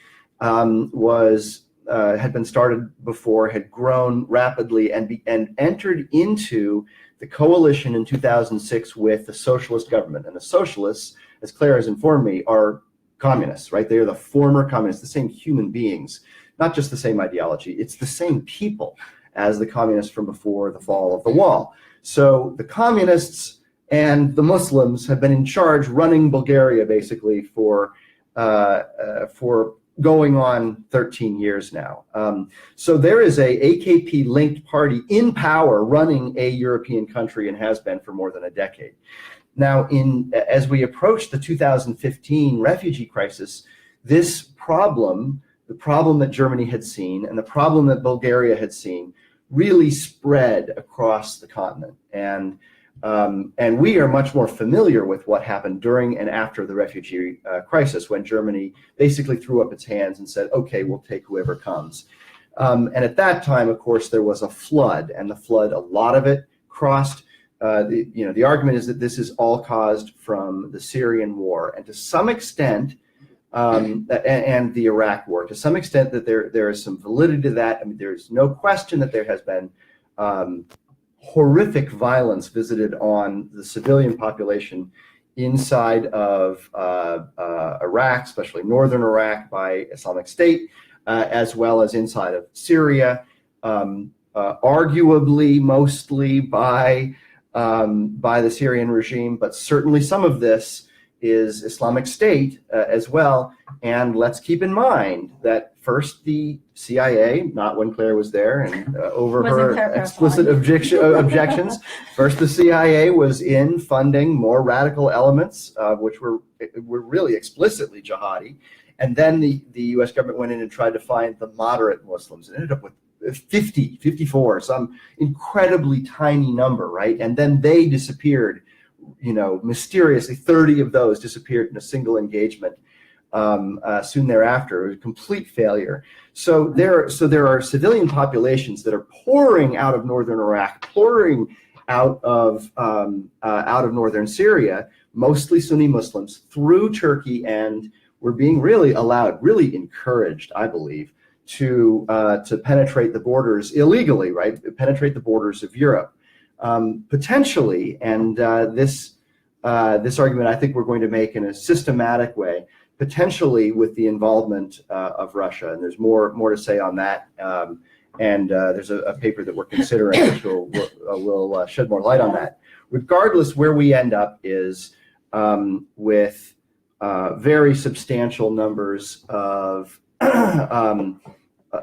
had been started before, had grown rapidly, and entered into the coalition in 2006 with the socialist government. And the socialists, as Claire has informed me, are communists, right? They are the former communists, the same human beings, not just the same ideology. It's the same people as the communists from before the fall of the wall. So the communists and the Muslims have been in charge, running Bulgaria basically for going on 13 years now. So there is a AKP-linked party in power running a European country, and has been for more than a decade. Now, as we approach the 2015 refugee crisis, this problem, the problem that Germany had seen and the problem that Bulgaria had seen, really spread across the continent. And we are much more familiar with what happened during and after the refugee crisis, when Germany basically threw up its hands and said, okay, we'll take whoever comes. And at that time, of course, there was a flood, and the flood, a lot of it crossed. The argument is that this is all caused from the Syrian war, and to some extent, and the Iraq war, to some extent, that there is some validity to that. I mean, there's no question that there has been horrific violence visited on the civilian population inside of Iraq, especially northern Iraq, by Islamic State, as well as inside of Syria, arguably mostly by the Syrian regime, but certainly some of this is Islamic State as well. And let's keep in mind that first the CIA, not when Claire was there and over her explicit objections, first the CIA was in funding more radical elements, which were really explicitly jihadi. And then the US government went in and tried to find the moderate Muslims and ended up with 50, 54, some incredibly tiny number, right? And then they disappeared, mysteriously. 30 of those disappeared in a single engagement. soon thereafter. It was a complete failure. So there are civilian populations that are pouring out of northern Iraq, pouring out of northern Syria, mostly Sunni Muslims, through Turkey, and we're being really allowed, really encouraged, I believe, to penetrate the borders illegally, right? Penetrate the borders of Europe, potentially. And this argument, I think, we're going to make in a systematic way, potentially with the involvement of Russia. And there's more to say on that. And there's a paper that we're considering which will shed more light on that. Regardless, where we end up is with very substantial numbers of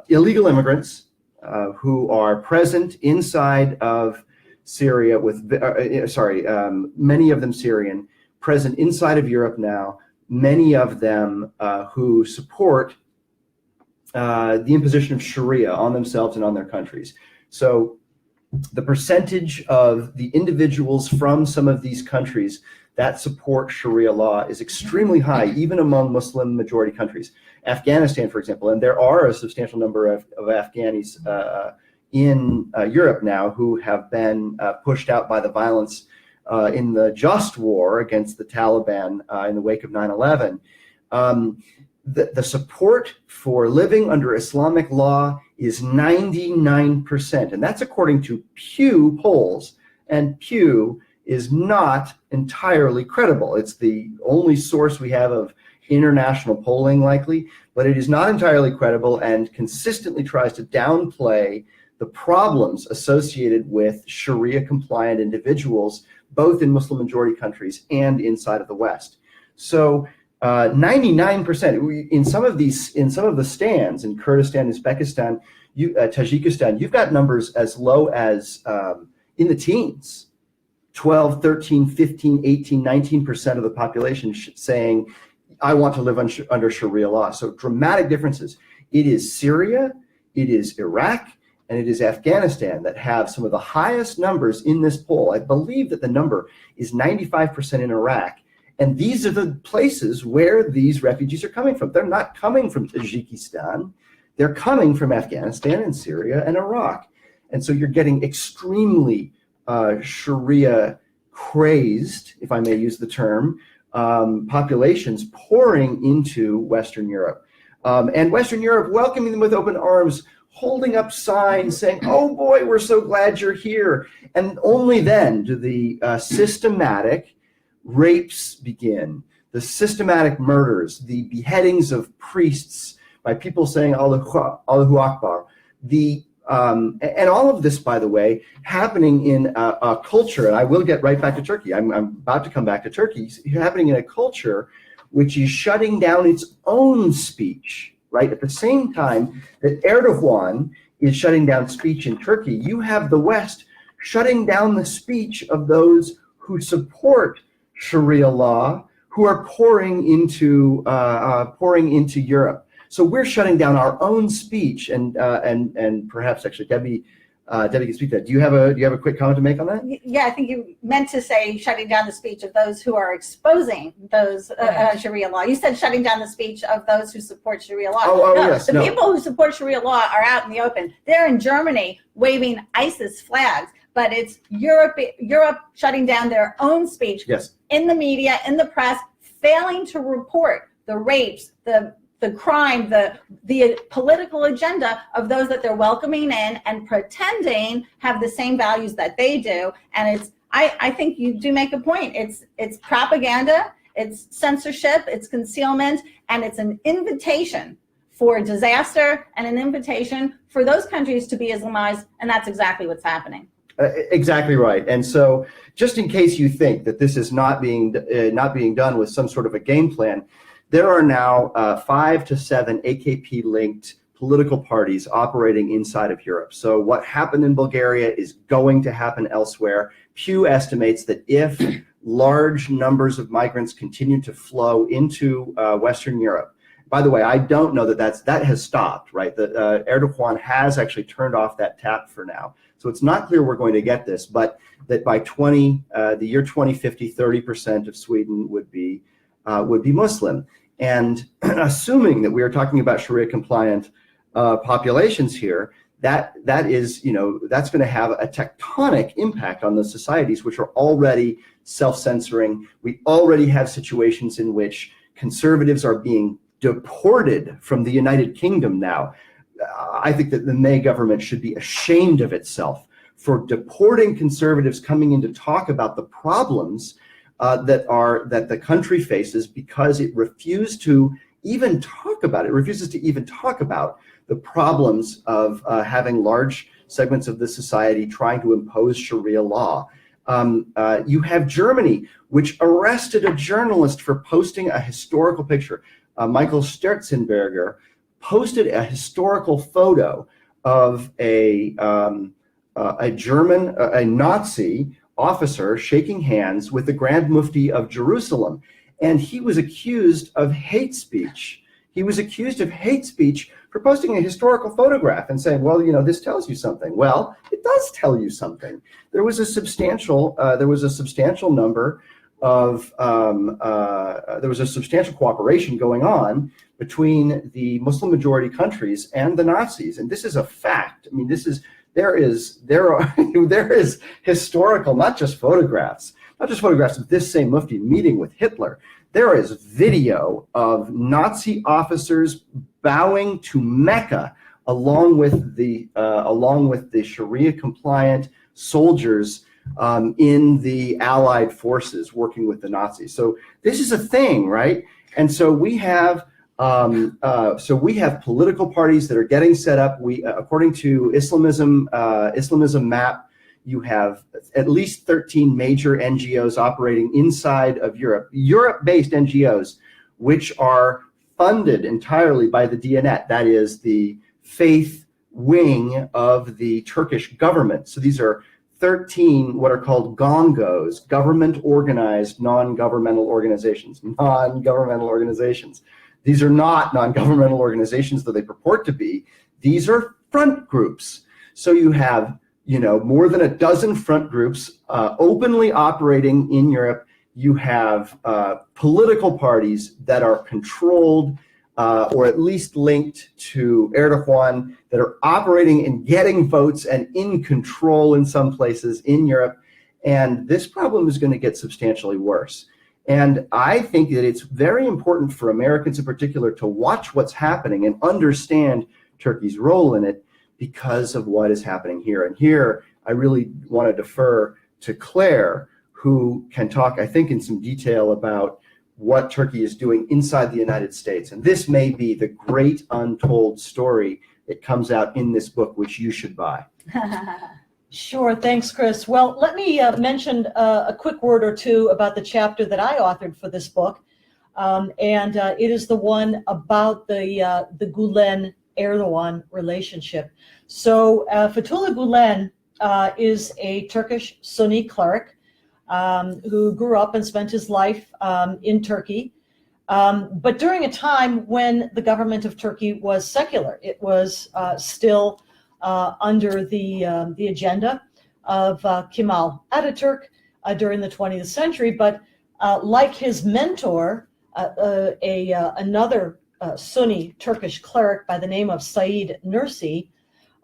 illegal immigrants who are present inside of Syria many of them Syrian, present inside of Europe now, many of them who support the imposition of Sharia on themselves and on their countries. So the percentage of the individuals from some of these countries that support Sharia law is extremely high, even among Muslim majority countries. Afghanistan, for example, and there are a substantial number of Afghanis in Europe now who have been pushed out by the violence in the just war against the Taliban in the wake of 9/11. The support for living under Islamic law is 99%, and that's according to Pew polls, and Pew is not entirely credible. It's the only source we have of international polling, likely, but it is not entirely credible and consistently tries to downplay the problems associated with Sharia-compliant individuals, both in Muslim majority countries and inside of the West. So 99% in some of the stands in Kurdistan, Uzbekistan, Tajikistan, you've got numbers as low as in the teens. 12, 13, 15, 18, 19% of the population saying, I want to live under Sharia law. So dramatic differences. It is Syria, it is Iraq, and it is Afghanistan that have some of the highest numbers in this poll. I believe that the number is 95% in Iraq. And these are the places where these refugees are coming from. They're not coming from Tajikistan. They're coming from Afghanistan and Syria and Iraq. And so you're getting extremely Sharia crazed, if I may use the term, populations pouring into Western Europe. And Western Europe welcoming them with open arms, holding up signs saying, oh boy, we're so glad you're here. And only then do the systematic rapes begin, the systematic murders, the beheadings of priests by people saying Allahu Akbar, and all of this, by the way, happening in a culture, and I will get right back to Turkey. I'm about to come back to Turkey, happening in a culture which is shutting down its own speech, right? At the same time that Erdogan is shutting down speech in Turkey, you have the West shutting down the speech of those who support Sharia law, who are pouring into Europe. So we're shutting down our own speech, and perhaps actually Debbie can speak to that. Do you have a quick comment to make on that? Yeah, I think you meant to say shutting down the speech of those who are exposing those Sharia law. You said shutting down the speech of those who support Sharia law. People who support Sharia law are out in the open. They're in Germany waving ISIS flags, but it's Europe shutting down their own speech. Yes. In the media, in the press, failing to report the rapes, the crime, the political agenda of those that they're welcoming in and pretending have the same values that they do. And I think you do make a point. It's propaganda, it's censorship, it's concealment, and it's an invitation for disaster and an invitation for those countries to be Islamized, and that's exactly what's happening. Exactly right. And so just in case you think that this is not being done with some sort of a game plan, there are now 5 to 7 AKP-linked political parties operating inside of Europe. So what happened in Bulgaria is going to happen elsewhere. Pew estimates that if large numbers of migrants continue to flow into Western Europe, by the way, I don't know that has stopped, right? Erdogan has actually turned off that tap for now. So it's not clear we're going to get this, but that by the year 2050, 30% of Sweden would be Muslim. And assuming that we are talking about Sharia compliant populations here, that is, that's going to have a tectonic impact on those societies, which are already self-censoring. We already have situations in which conservatives are being deported from the United Kingdom now. I think that the May government should be ashamed of itself for deporting conservatives coming in to talk about the problems that the country faces, because it refused to even talk about it. It refuses to even talk about the problems of having large segments of the society trying to impose Sharia law. You have Germany, which arrested a journalist for posting a historical picture. Michael Sterzenberger posted a historical photo of a Nazi officer shaking hands with the Grand Mufti of Jerusalem. And he was accused of hate speech. He was accused of hate speech for posting a historical photograph and saying, well, this tells you something. Well, it does tell you something. There was a substantial number of, there was a substantial cooperation going on between the Muslim majority countries and the Nazis. And this is a fact. I mean, there is historical, not just photographs of this same Mufti meeting with Hitler. There is video of Nazi officers bowing to Mecca along with the Sharia compliant soldiers in the Allied forces working with the Nazis. So this is a thing, right? And so we have political parties that are getting set up. According to Islamism Map, you have at least 13 major NGOs operating inside of Europe-based NGOs, which are funded entirely by the Diyanet, that is the faith wing of the Turkish government. So these are 13 what are called GONGOs, government-organized non-governmental organizations. These are not non-governmental organizations, though they purport to be. These are front groups. So you have more than a dozen front groups openly operating in Europe. You have political parties that are controlled or at least linked to Erdogan, that are operating and getting votes and in control in some places in Europe. And this problem is going to get substantially worse. And I think that it's very important for Americans in particular to watch what's happening and understand Turkey's role in it, because of what is happening here. And here, I really want to defer to Claire, who can talk, I think, in some detail about what Turkey is doing inside the United States. And this may be the great untold story that comes out in this book, which you should buy. Sure, thanks, Chris. Well, let me mention a quick word or two about the chapter that I authored for this book. It is the one about the Gulen-Erdogan relationship. So Fethullah Gulen is a Turkish Sunni cleric who grew up and spent his life in Turkey, but during a time when the government of Turkey was secular. It was still under the agenda of Kemal Ataturk during the 20th century. But like his mentor, another Sunni Turkish cleric by the name of Said Nursi,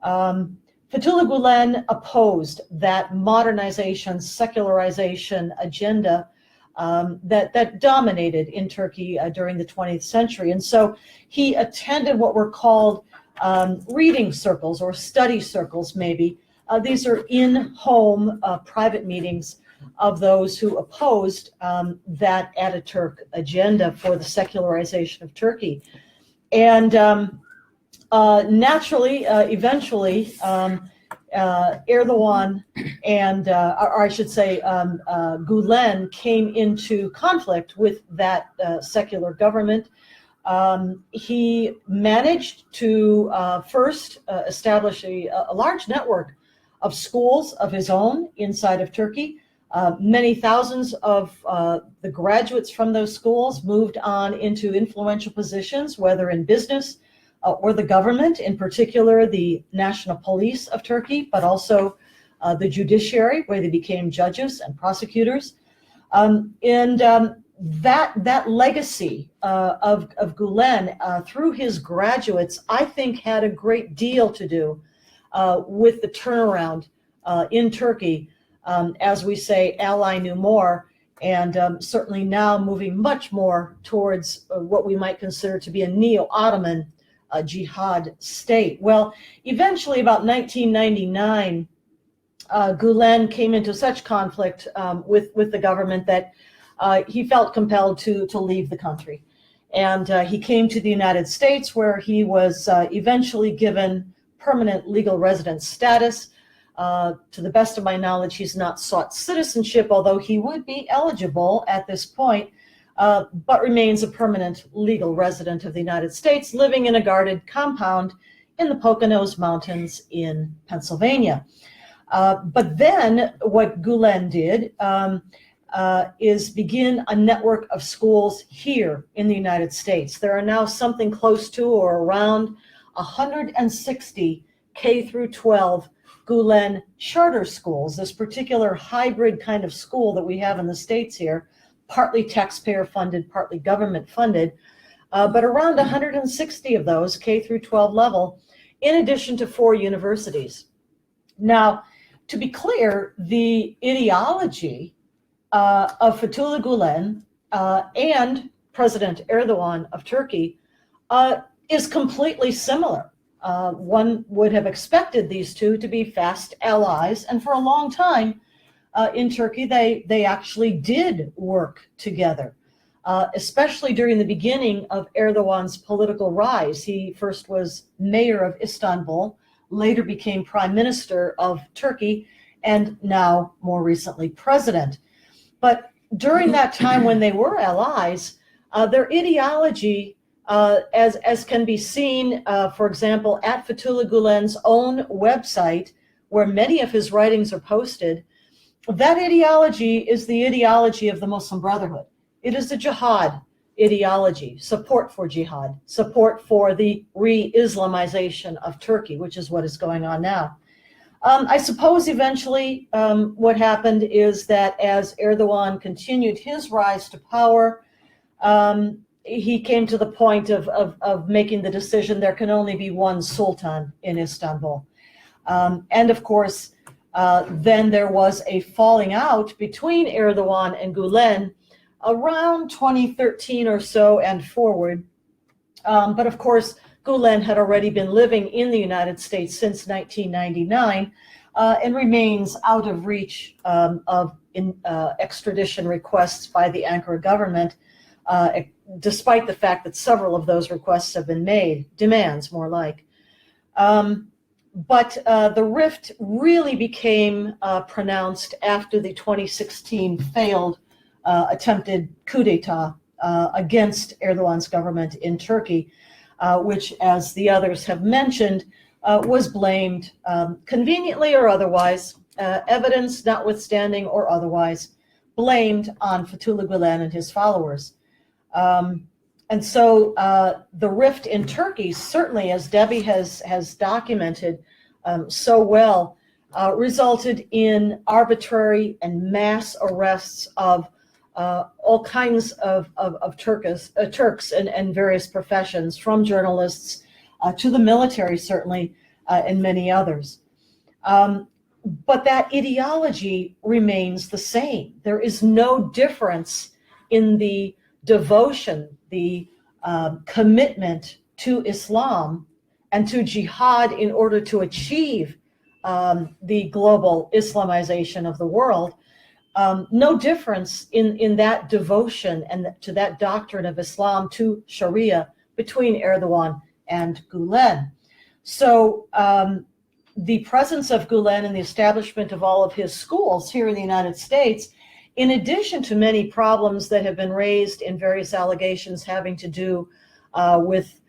Fethullah Gulen opposed that modernization, secularization agenda that dominated in Turkey during the 20th century. And so he attended what were called reading circles or study circles, maybe. These are in-home private meetings of those who opposed that Ataturk agenda for the secularization of Turkey. And naturally, eventually, Erdogan and, or I should say, Gulen came into conflict with that secular government. He managed to first establish a large network of schools of his own inside of Turkey. Many thousands of the graduates from those schools moved on into influential positions, whether in business or the government, in particular the National Police of Turkey, but also the judiciary, where they became judges and prosecutors. that legacy of Gulen through his graduates, I think, had a great deal to do with the turnaround in Turkey, as we say, ally no more, and certainly now moving much more towards what we might consider to be a neo-Ottoman jihad state. Well, eventually, about 1999, Gulen came into such conflict with the government that he felt compelled to leave the country. And he came to the United States, where he was eventually given permanent legal residence status. To the best of my knowledge, he's not sought citizenship, although he would be eligible at this point, but remains a permanent legal resident of the United States, living in a guarded compound in the Poconos Mountains in Pennsylvania. But then what Gulen did is begin a network of schools here in the United States. There are now something close to or around 160 K through 12 Gulen charter schools, this particular hybrid kind of school that we have in the States here, partly taxpayer funded, partly government funded, but around 160 of those K through 12 level, in addition to 4 universities. Now, to be clear, the ideology of Fethullah Gulen and President Erdogan of Turkey is completely similar. One would have expected these two to be fast allies, and for a long time in Turkey, they actually did work together, especially during the beginning of Erdogan's political rise. He first was mayor of Istanbul, later became prime minister of Turkey, and now more recently president. But during that time when they were allies, their ideology, as can be seen, for example, at Fethullah Gulen's own website, where many of his writings are posted, that ideology is the ideology of the Muslim Brotherhood. It is the jihad ideology, support for jihad, support for the re-Islamization of Turkey, which is what is going on now. I suppose eventually what happened is that as Erdogan continued his rise to power, he came to the point of making the decision there can only be one sultan in Istanbul. And of course, then there was a falling out between Erdogan and Gulen around 2013 or so and forward. But of course, Gulen had already been living in the United States since 1999 and remains out of reach of extradition requests by the Ankara government, despite the fact that several of those requests have been made, demands more like. But the rift really became pronounced after the 2016 failed attempted coup d'etat against Erdogan's government in Turkey, which, as the others have mentioned, was blamed conveniently or otherwise, evidence notwithstanding or otherwise, blamed on Fethullah Gulen and his followers. And so the rift in Turkey, certainly, as Debbie has documented so well, resulted in arbitrary and mass arrests of all kinds of Turks and various professions, from journalists to the military, certainly, and many others. But that ideology remains the same. There is no difference in the devotion, the commitment to Islam and to jihad in order to achieve the global Islamization of the world. No difference in that devotion and to that doctrine of Islam, to Sharia, between Erdogan and Gulen. So the presence of Gulen and the establishment of all of his schools here in the United States, in addition to many problems that have been raised in various allegations having to do with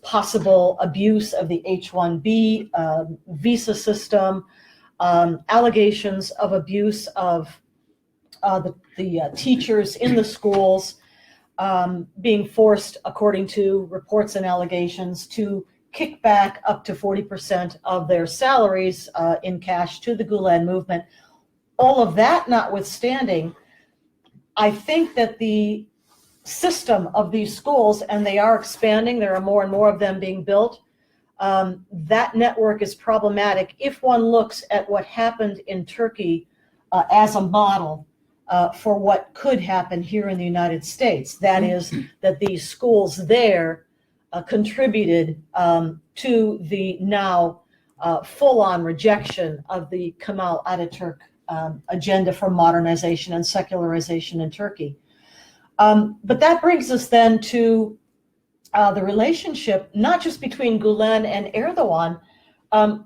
possible abuse of the H-1B visa system, allegations of abuse of the teachers in the schools, being forced, according to reports and allegations, to kick back up to 40% of their salaries in cash to the Gulen movement. All of that notwithstanding, I think that the system of these schools, and they are expanding, there are more and more of them being built, that network is problematic if one looks at what happened in Turkey as a model for what could happen here in the United States. That is, that these schools there contributed to the now full-on rejection of the Kemal Ataturk agenda for modernization and secularization in Turkey. But that brings us then to the relationship, not just between Gulen and Erdogan,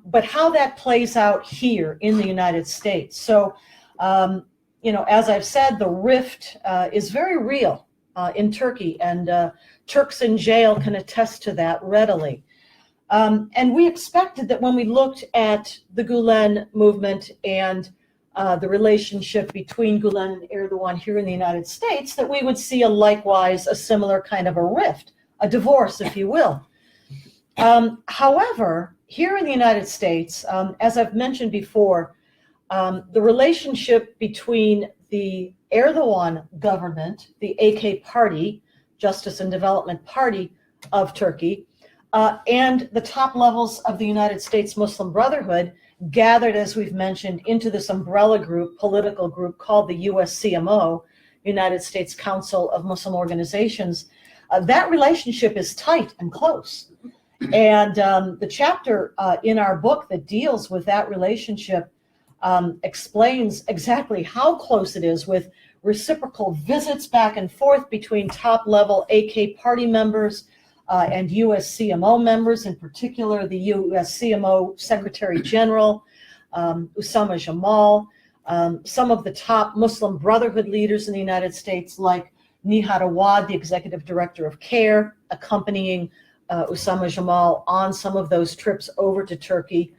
but how that plays out here in the United States. So, as I've said, the rift is very real in Turkey, and Turks in jail can attest to that readily. And we expected that when we looked at the Gulen movement and the relationship between Gulen and Erdogan here in the United States, that we would see a similar kind of a rift, a divorce, if you will. However, here in the United States, as I've mentioned before, the relationship between the Erdogan government, the AK Party, Justice and Development Party of Turkey, and the top levels of the United States Muslim Brotherhood gathered, as we've mentioned, into this umbrella group, political group called the USCMO, United States Council of Muslim Organizations. That relationship is tight and close. And the chapter in our book that deals with that relationship explains exactly how close it is, with reciprocal visits back and forth between top-level AK Party members and USCMO members, in particular the USCMO Secretary General, Usama Jamal, some of the top Muslim Brotherhood leaders in the United States, like Nihat Awad, the Executive Director of CARE, accompanying Usama Jamal on some of those trips over to Turkey,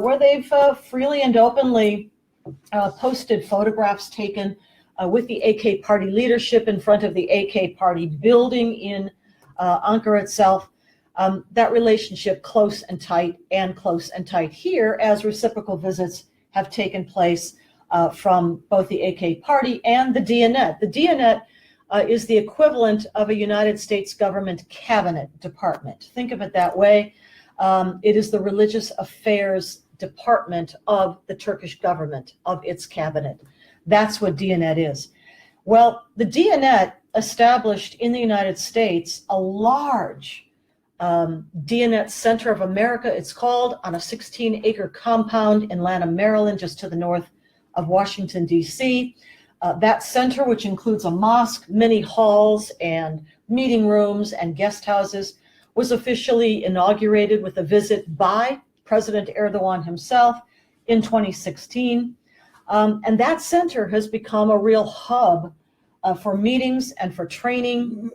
where they've freely and openly posted photographs taken with the AK Party leadership in front of the AK Party building in Ankara itself. That relationship close and tight here, as reciprocal visits have taken place from both the AK Party and the Diyanet. The Diyanet is the equivalent of a United States government cabinet department. Think of it that way. It is the religious affairs department of the Turkish government, of its cabinet. That's what Diyanet is. Well, the Diyanet established in the United States a large Diyanet Center of America, it's called, on a 16-acre compound in Lanham, Maryland, just to the north of Washington, D.C. That center, which includes a mosque, many halls and meeting rooms and guest houses, was officially inaugurated with a visit by President Erdogan himself in 2016. And that center has become a real hub for meetings and for training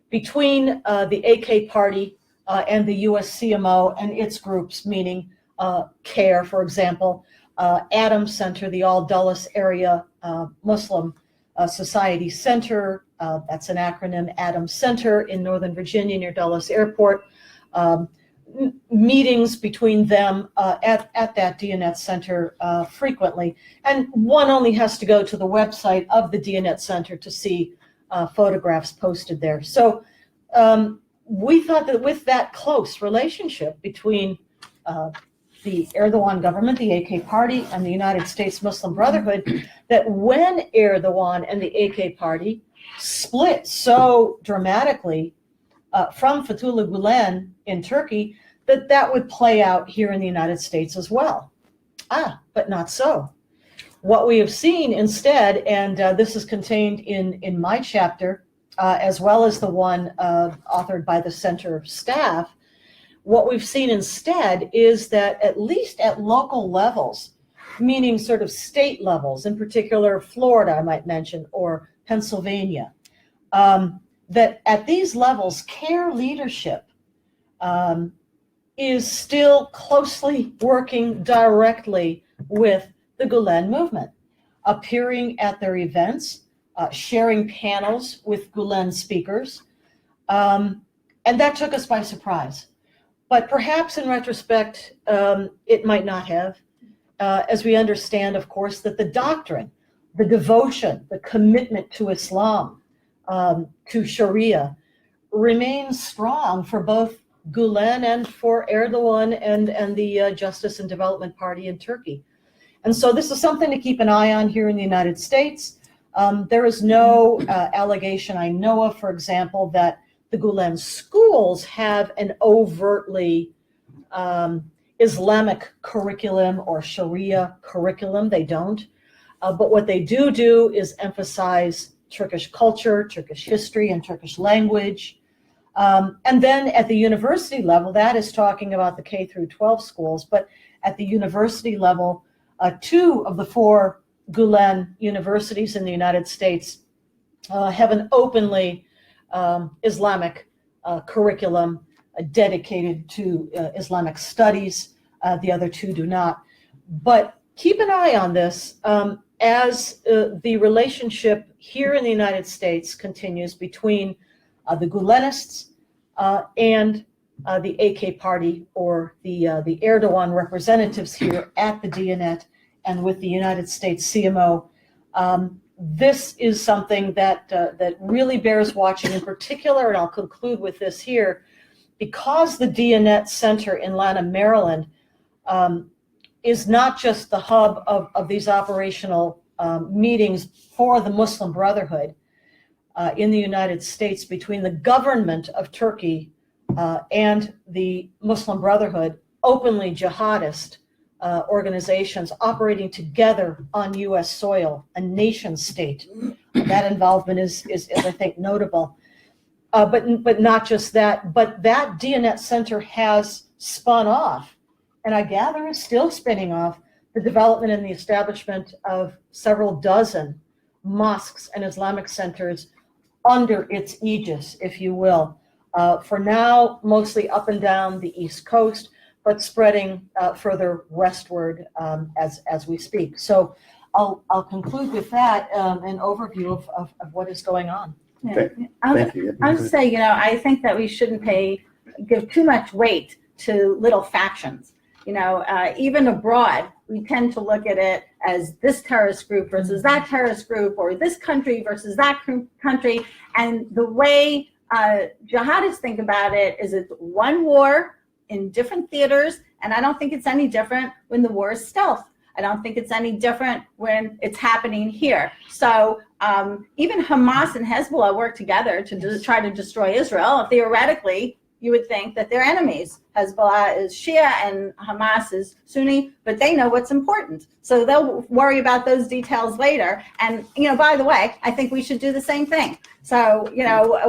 between the AK Party and the USCMO and its groups, meaning CARE, for example, Adams Center, the Al Dulles Area Muslim Society Center, that's an acronym, Adams Center in Northern Virginia near Dulles Airport. Meetings between them at that Diyanet Center frequently. And one only has to go to the website of the Diyanet Center to see photographs posted there. So we thought that with that close relationship between the Erdogan government, the AK Party, and the United States Muslim Brotherhood, that when Erdogan and the AK Party split so dramatically from Fethullah Gulen in Turkey, that would play out here in the United States as well. But not so. What we have seen instead, and this is contained in my chapter, as well as the one authored by the center staff, what we've seen instead is that at least at local levels, meaning sort of state levels, in particular Florida, I might mention, or Pennsylvania, that at these levels, CARE leadership is still closely working directly with the Gulen movement, appearing at their events, sharing panels with Gulen speakers, and that took us by surprise. But perhaps in retrospect, it might not have, as we understand, of course, that the doctrine the devotion, the commitment to Islam, to Sharia, remains strong for both Gulen and for Erdogan and the Justice and Development Party in Turkey. And so this is something to keep an eye on here in the United States. There is no allegation I know of, for example, that the Gulen schools have an overtly Islamic curriculum or Sharia curriculum. They don't. But what they do is emphasize Turkish culture, Turkish history, and Turkish language. And then at the university level, that is talking about the K through 12 schools. But at the university level, 2 of the 4 Gulen universities in the United States have an openly Islamic curriculum dedicated to Islamic studies. The other 2 do not. But keep an eye on this as the relationship here in the United States continues between the Gulenists and the AK party, or the Erdogan representatives here at the Diyanet and with the United States CMO. This is something that really bears watching in particular, and I'll conclude with this here, because the Diyanet Center in Lanham, Maryland, is not just the hub of these operational meetings for the Muslim Brotherhood in the United States, between the government of Turkey and the Muslim Brotherhood, openly jihadist organizations operating together on U.S. soil, a nation state. That involvement is I think, notable. But not just that, but that Diyanet Center has spun off, and I gather is still spinning off, the development and the establishment of several dozen mosques and Islamic centers under its aegis, if you will. For now, mostly up and down the East Coast, but spreading further westward as we speak. So I'll conclude with that, an overview of what is going on. Yeah. Thank you. I'll just say, I think that we shouldn't give too much weight to little factions. Even abroad, we tend to look at it as this terrorist group versus that terrorist group, or this country versus that country. And the way jihadists think about it is it's one war in different theaters, and I don't think it's any different when the war is stealth. I don't think it's any different when it's happening here. So even Hamas and Hezbollah work together to try to destroy Israel. Theoretically, you would think that they're enemies. Hezbollah is Shia and Hamas is Sunni, but they know what's important. So they'll worry about those details later. And, by the way, I think we should do the same thing. So,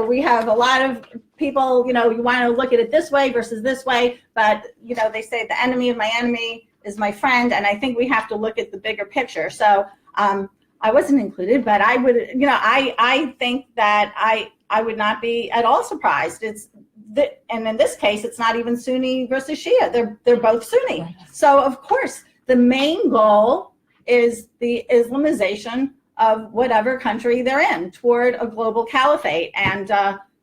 we have a lot of people, you want to look at it this way versus this way, but, they say the enemy of my enemy is my friend. And I think we have to look at the bigger picture. So I wasn't included, but I would, I think that I would not be at all surprised. And in this case, it's not even Sunni versus Shia. They're both Sunni. Right. So of course, the main goal is the Islamization of whatever country they're in toward a global caliphate. And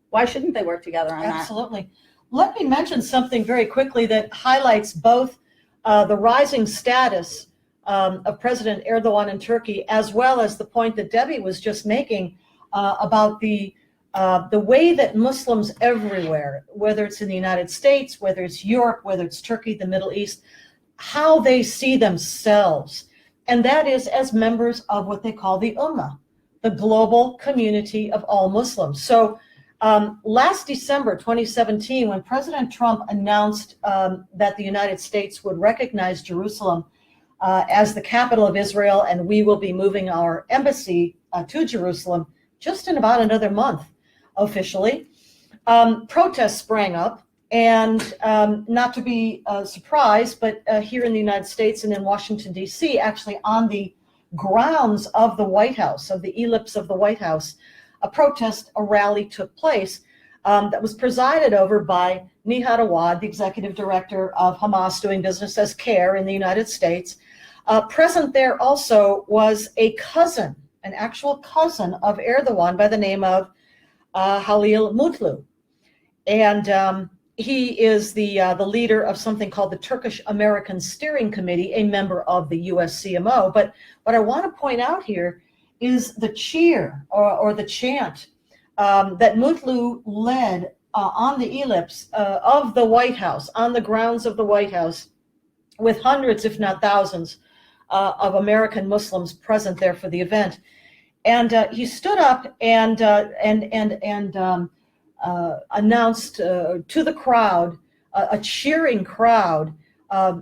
why shouldn't they work together on that? Absolutely. Let me mention something very quickly that highlights both the rising status of President Erdogan in Turkey, as well as the point that Debbie was just making about the way that Muslims everywhere, whether it's in the United States, whether it's Europe, whether it's Turkey, the Middle East, how they see themselves. And that is as members of what they call the Ummah, the global community of all Muslims. So last December 2017, when President Trump announced that the United States would recognize Jerusalem as the capital of Israel, and we will be moving our embassy to Jerusalem just in about another month, officially, protests sprang up, and not to be surprised, but here in the United States and in Washington, D.C., actually on the grounds of the White House, of the ellipse of the White House, a rally took place that was presided over by Nihad Awad, the executive director of Hamas doing business as CARE in the United States. Present there also was a cousin, an actual cousin of Erdogan by the name of Halil Mutlu. And he is the leader of something called the Turkish American Steering Committee, a member of the US CMO. But what I want to point out here is the cheer or the chant that Mutlu led on the ellipse of the White House, on the grounds of the White House, with hundreds, if not thousands, of American Muslims present there for the event. And he stood up and announced to the crowd, a cheering crowd,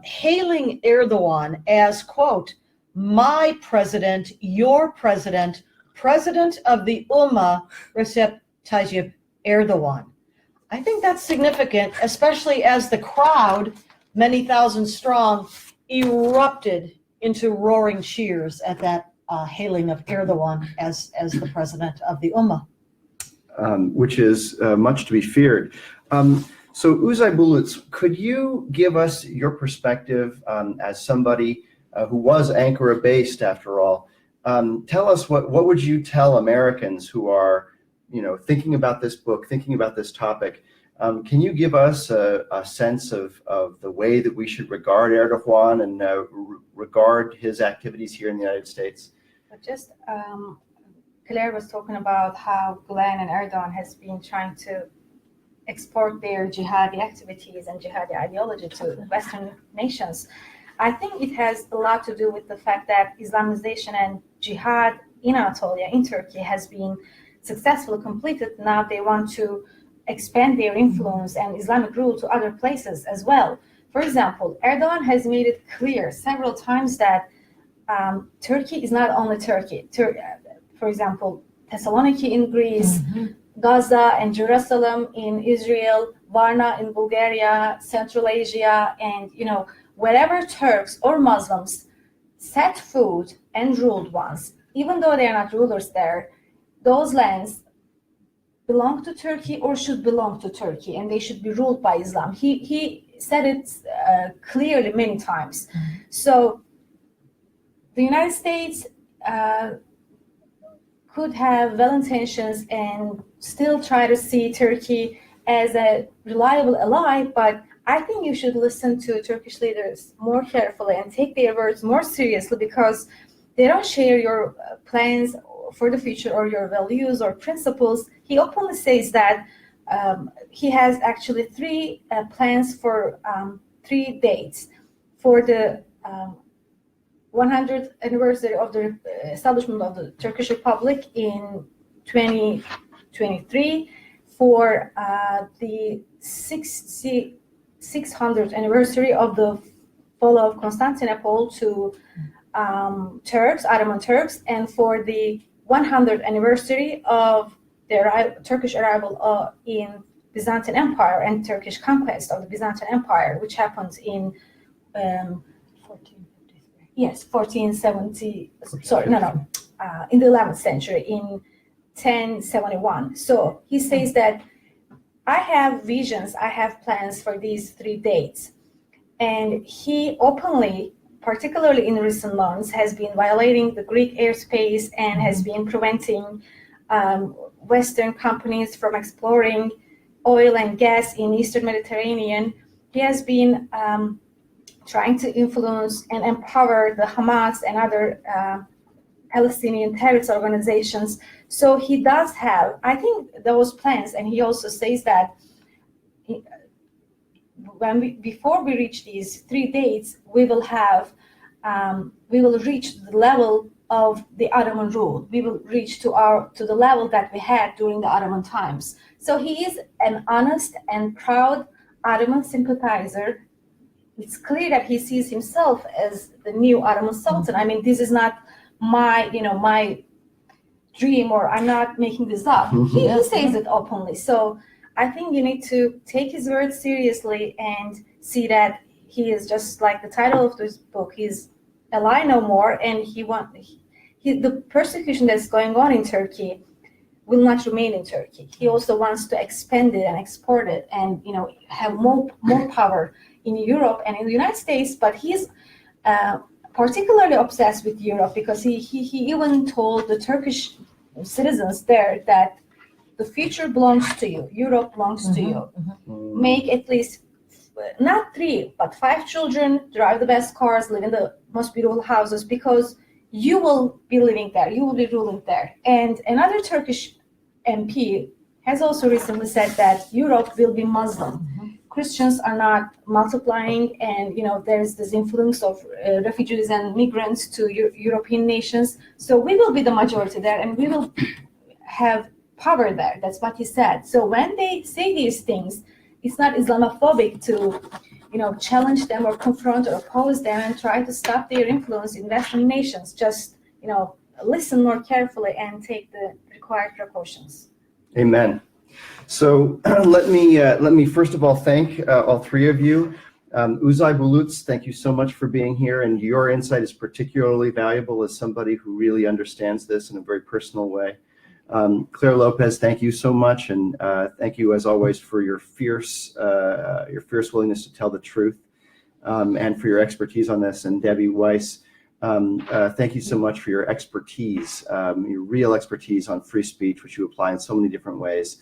hailing Erdogan as, quote, my president, your president, president of the Ummah, Recep Tayyip Erdogan. I think that's significant, especially as the crowd, many thousand strong, erupted into roaring cheers at that hailing of Erdogan as the president of the Ummah. Which is much to be feared. So Uzay Bulut, could you give us your perspective as somebody who was Ankara-based after all? Tell us what would you tell Americans who are, thinking about this book, thinking about this topic? Can you give us a sense of the way that we should regard Erdogan and regard his activities here in the United States? Just Claire was talking about how Glenn and Erdogan has been trying to export their jihadi activities and jihadi ideology to Western nations. I think it has a lot to do with the fact that Islamization and jihad in Anatolia, in Turkey, has been successfully completed. Now they want to expand their influence and Islamic rule to other places as well. For example, Erdogan has made it clear several times that Turkey is not only Turkey. For example, Thessaloniki in Greece, Gaza and Jerusalem in Israel, Varna in Bulgaria, Central Asia, and wherever Turks or Muslims set foot and ruled once, even though they are not rulers there, those lands belong to Turkey or should belong to Turkey, and they should be ruled by Islam. He said it clearly many times. So the United States could have well intentions and still try to see Turkey as a reliable ally, but I think you should listen to Turkish leaders more carefully and take their words more seriously, because they don't share your plans for the future or your values or principles. He openly says that he has actually three plans for 3 dates for the 100th anniversary of the establishment of the Turkish Republic in 2023, for the 600th anniversary of the fall of Constantinople to Ottoman Turks, and for the 100th anniversary of the Turkish arrival in Byzantine Empire and Turkish conquest of the Byzantine Empire, which happened in 1453. Yes, 1470. Sorry, no. In the 11th century, in 1071. So he says that I have visions, I have plans for these 3 dates, and he openly, particularly in recent months, has been violating the Greek airspace and has been preventing Western companies from exploring oil and gas in Eastern Mediterranean. He has been trying to influence and empower the Hamas and other Palestinian terrorist organizations. So he does have, I think, those plans, and he also says that before we reach these 3 dates, we will reach the level of the Ottoman rule. We will reach to the level that we had during the Ottoman times. So he is an honest and proud Ottoman sympathizer. It's clear that he sees himself as the new Ottoman Sultan. I mean, this is not my dream, or I'm not making this up. He says it openly. So I think you need to take his words seriously and see that he is just like the title of this book. He's a lie no more, and the persecution that's going on in Turkey will not remain in Turkey. He also wants to expand it and export it, and have more power in Europe and in the United States. But he's particularly obsessed with Europe, because he even told the Turkish citizens there that the future belongs to you. Europe belongs to you. Make at least not 3 but 5 children, drive the best cars, live in the most beautiful houses, because you will be living there, you will be ruling there. And another Turkish MP has also recently said that Europe will be Muslim. Christians are not multiplying, and there's this influence of refugees and migrants to European nations. So we will be the majority there, and we will have power there. That's what he said. So when they say these things, it's not Islamophobic to challenge them or confront or oppose them and try to stop their influence in Western nations. Just listen more carefully and take the required precautions. Amen. So let me first of all thank all three of you. Uzay Bulutz, thank you so much for being here, and your insight is particularly valuable as somebody who really understands this in a very personal way. Claire Lopez, thank you so much, and thank you as always for your fierce willingness to tell the truth, and for your expertise on this. And Debbie Weiss, thank you so much for your expertise, your real expertise on free speech, which you apply in so many different ways.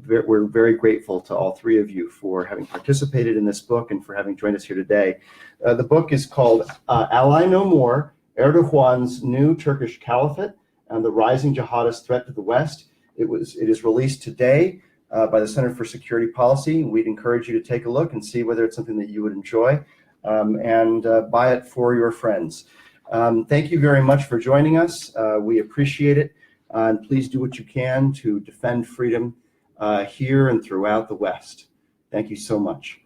We're very grateful to all three of you for having participated in this book and for having joined us here today. The book is called Ally No More, Erdogan's New Turkish Caliphate and the Rising Jihadist Threat to the West. It is released today by the Center for Security Policy. We'd encourage you to take a look and see whether it's something that you would enjoy, and buy it for your friends. Thank you very much for joining us. We appreciate it. And please do what you can to defend freedom here and throughout the West. Thank you so much.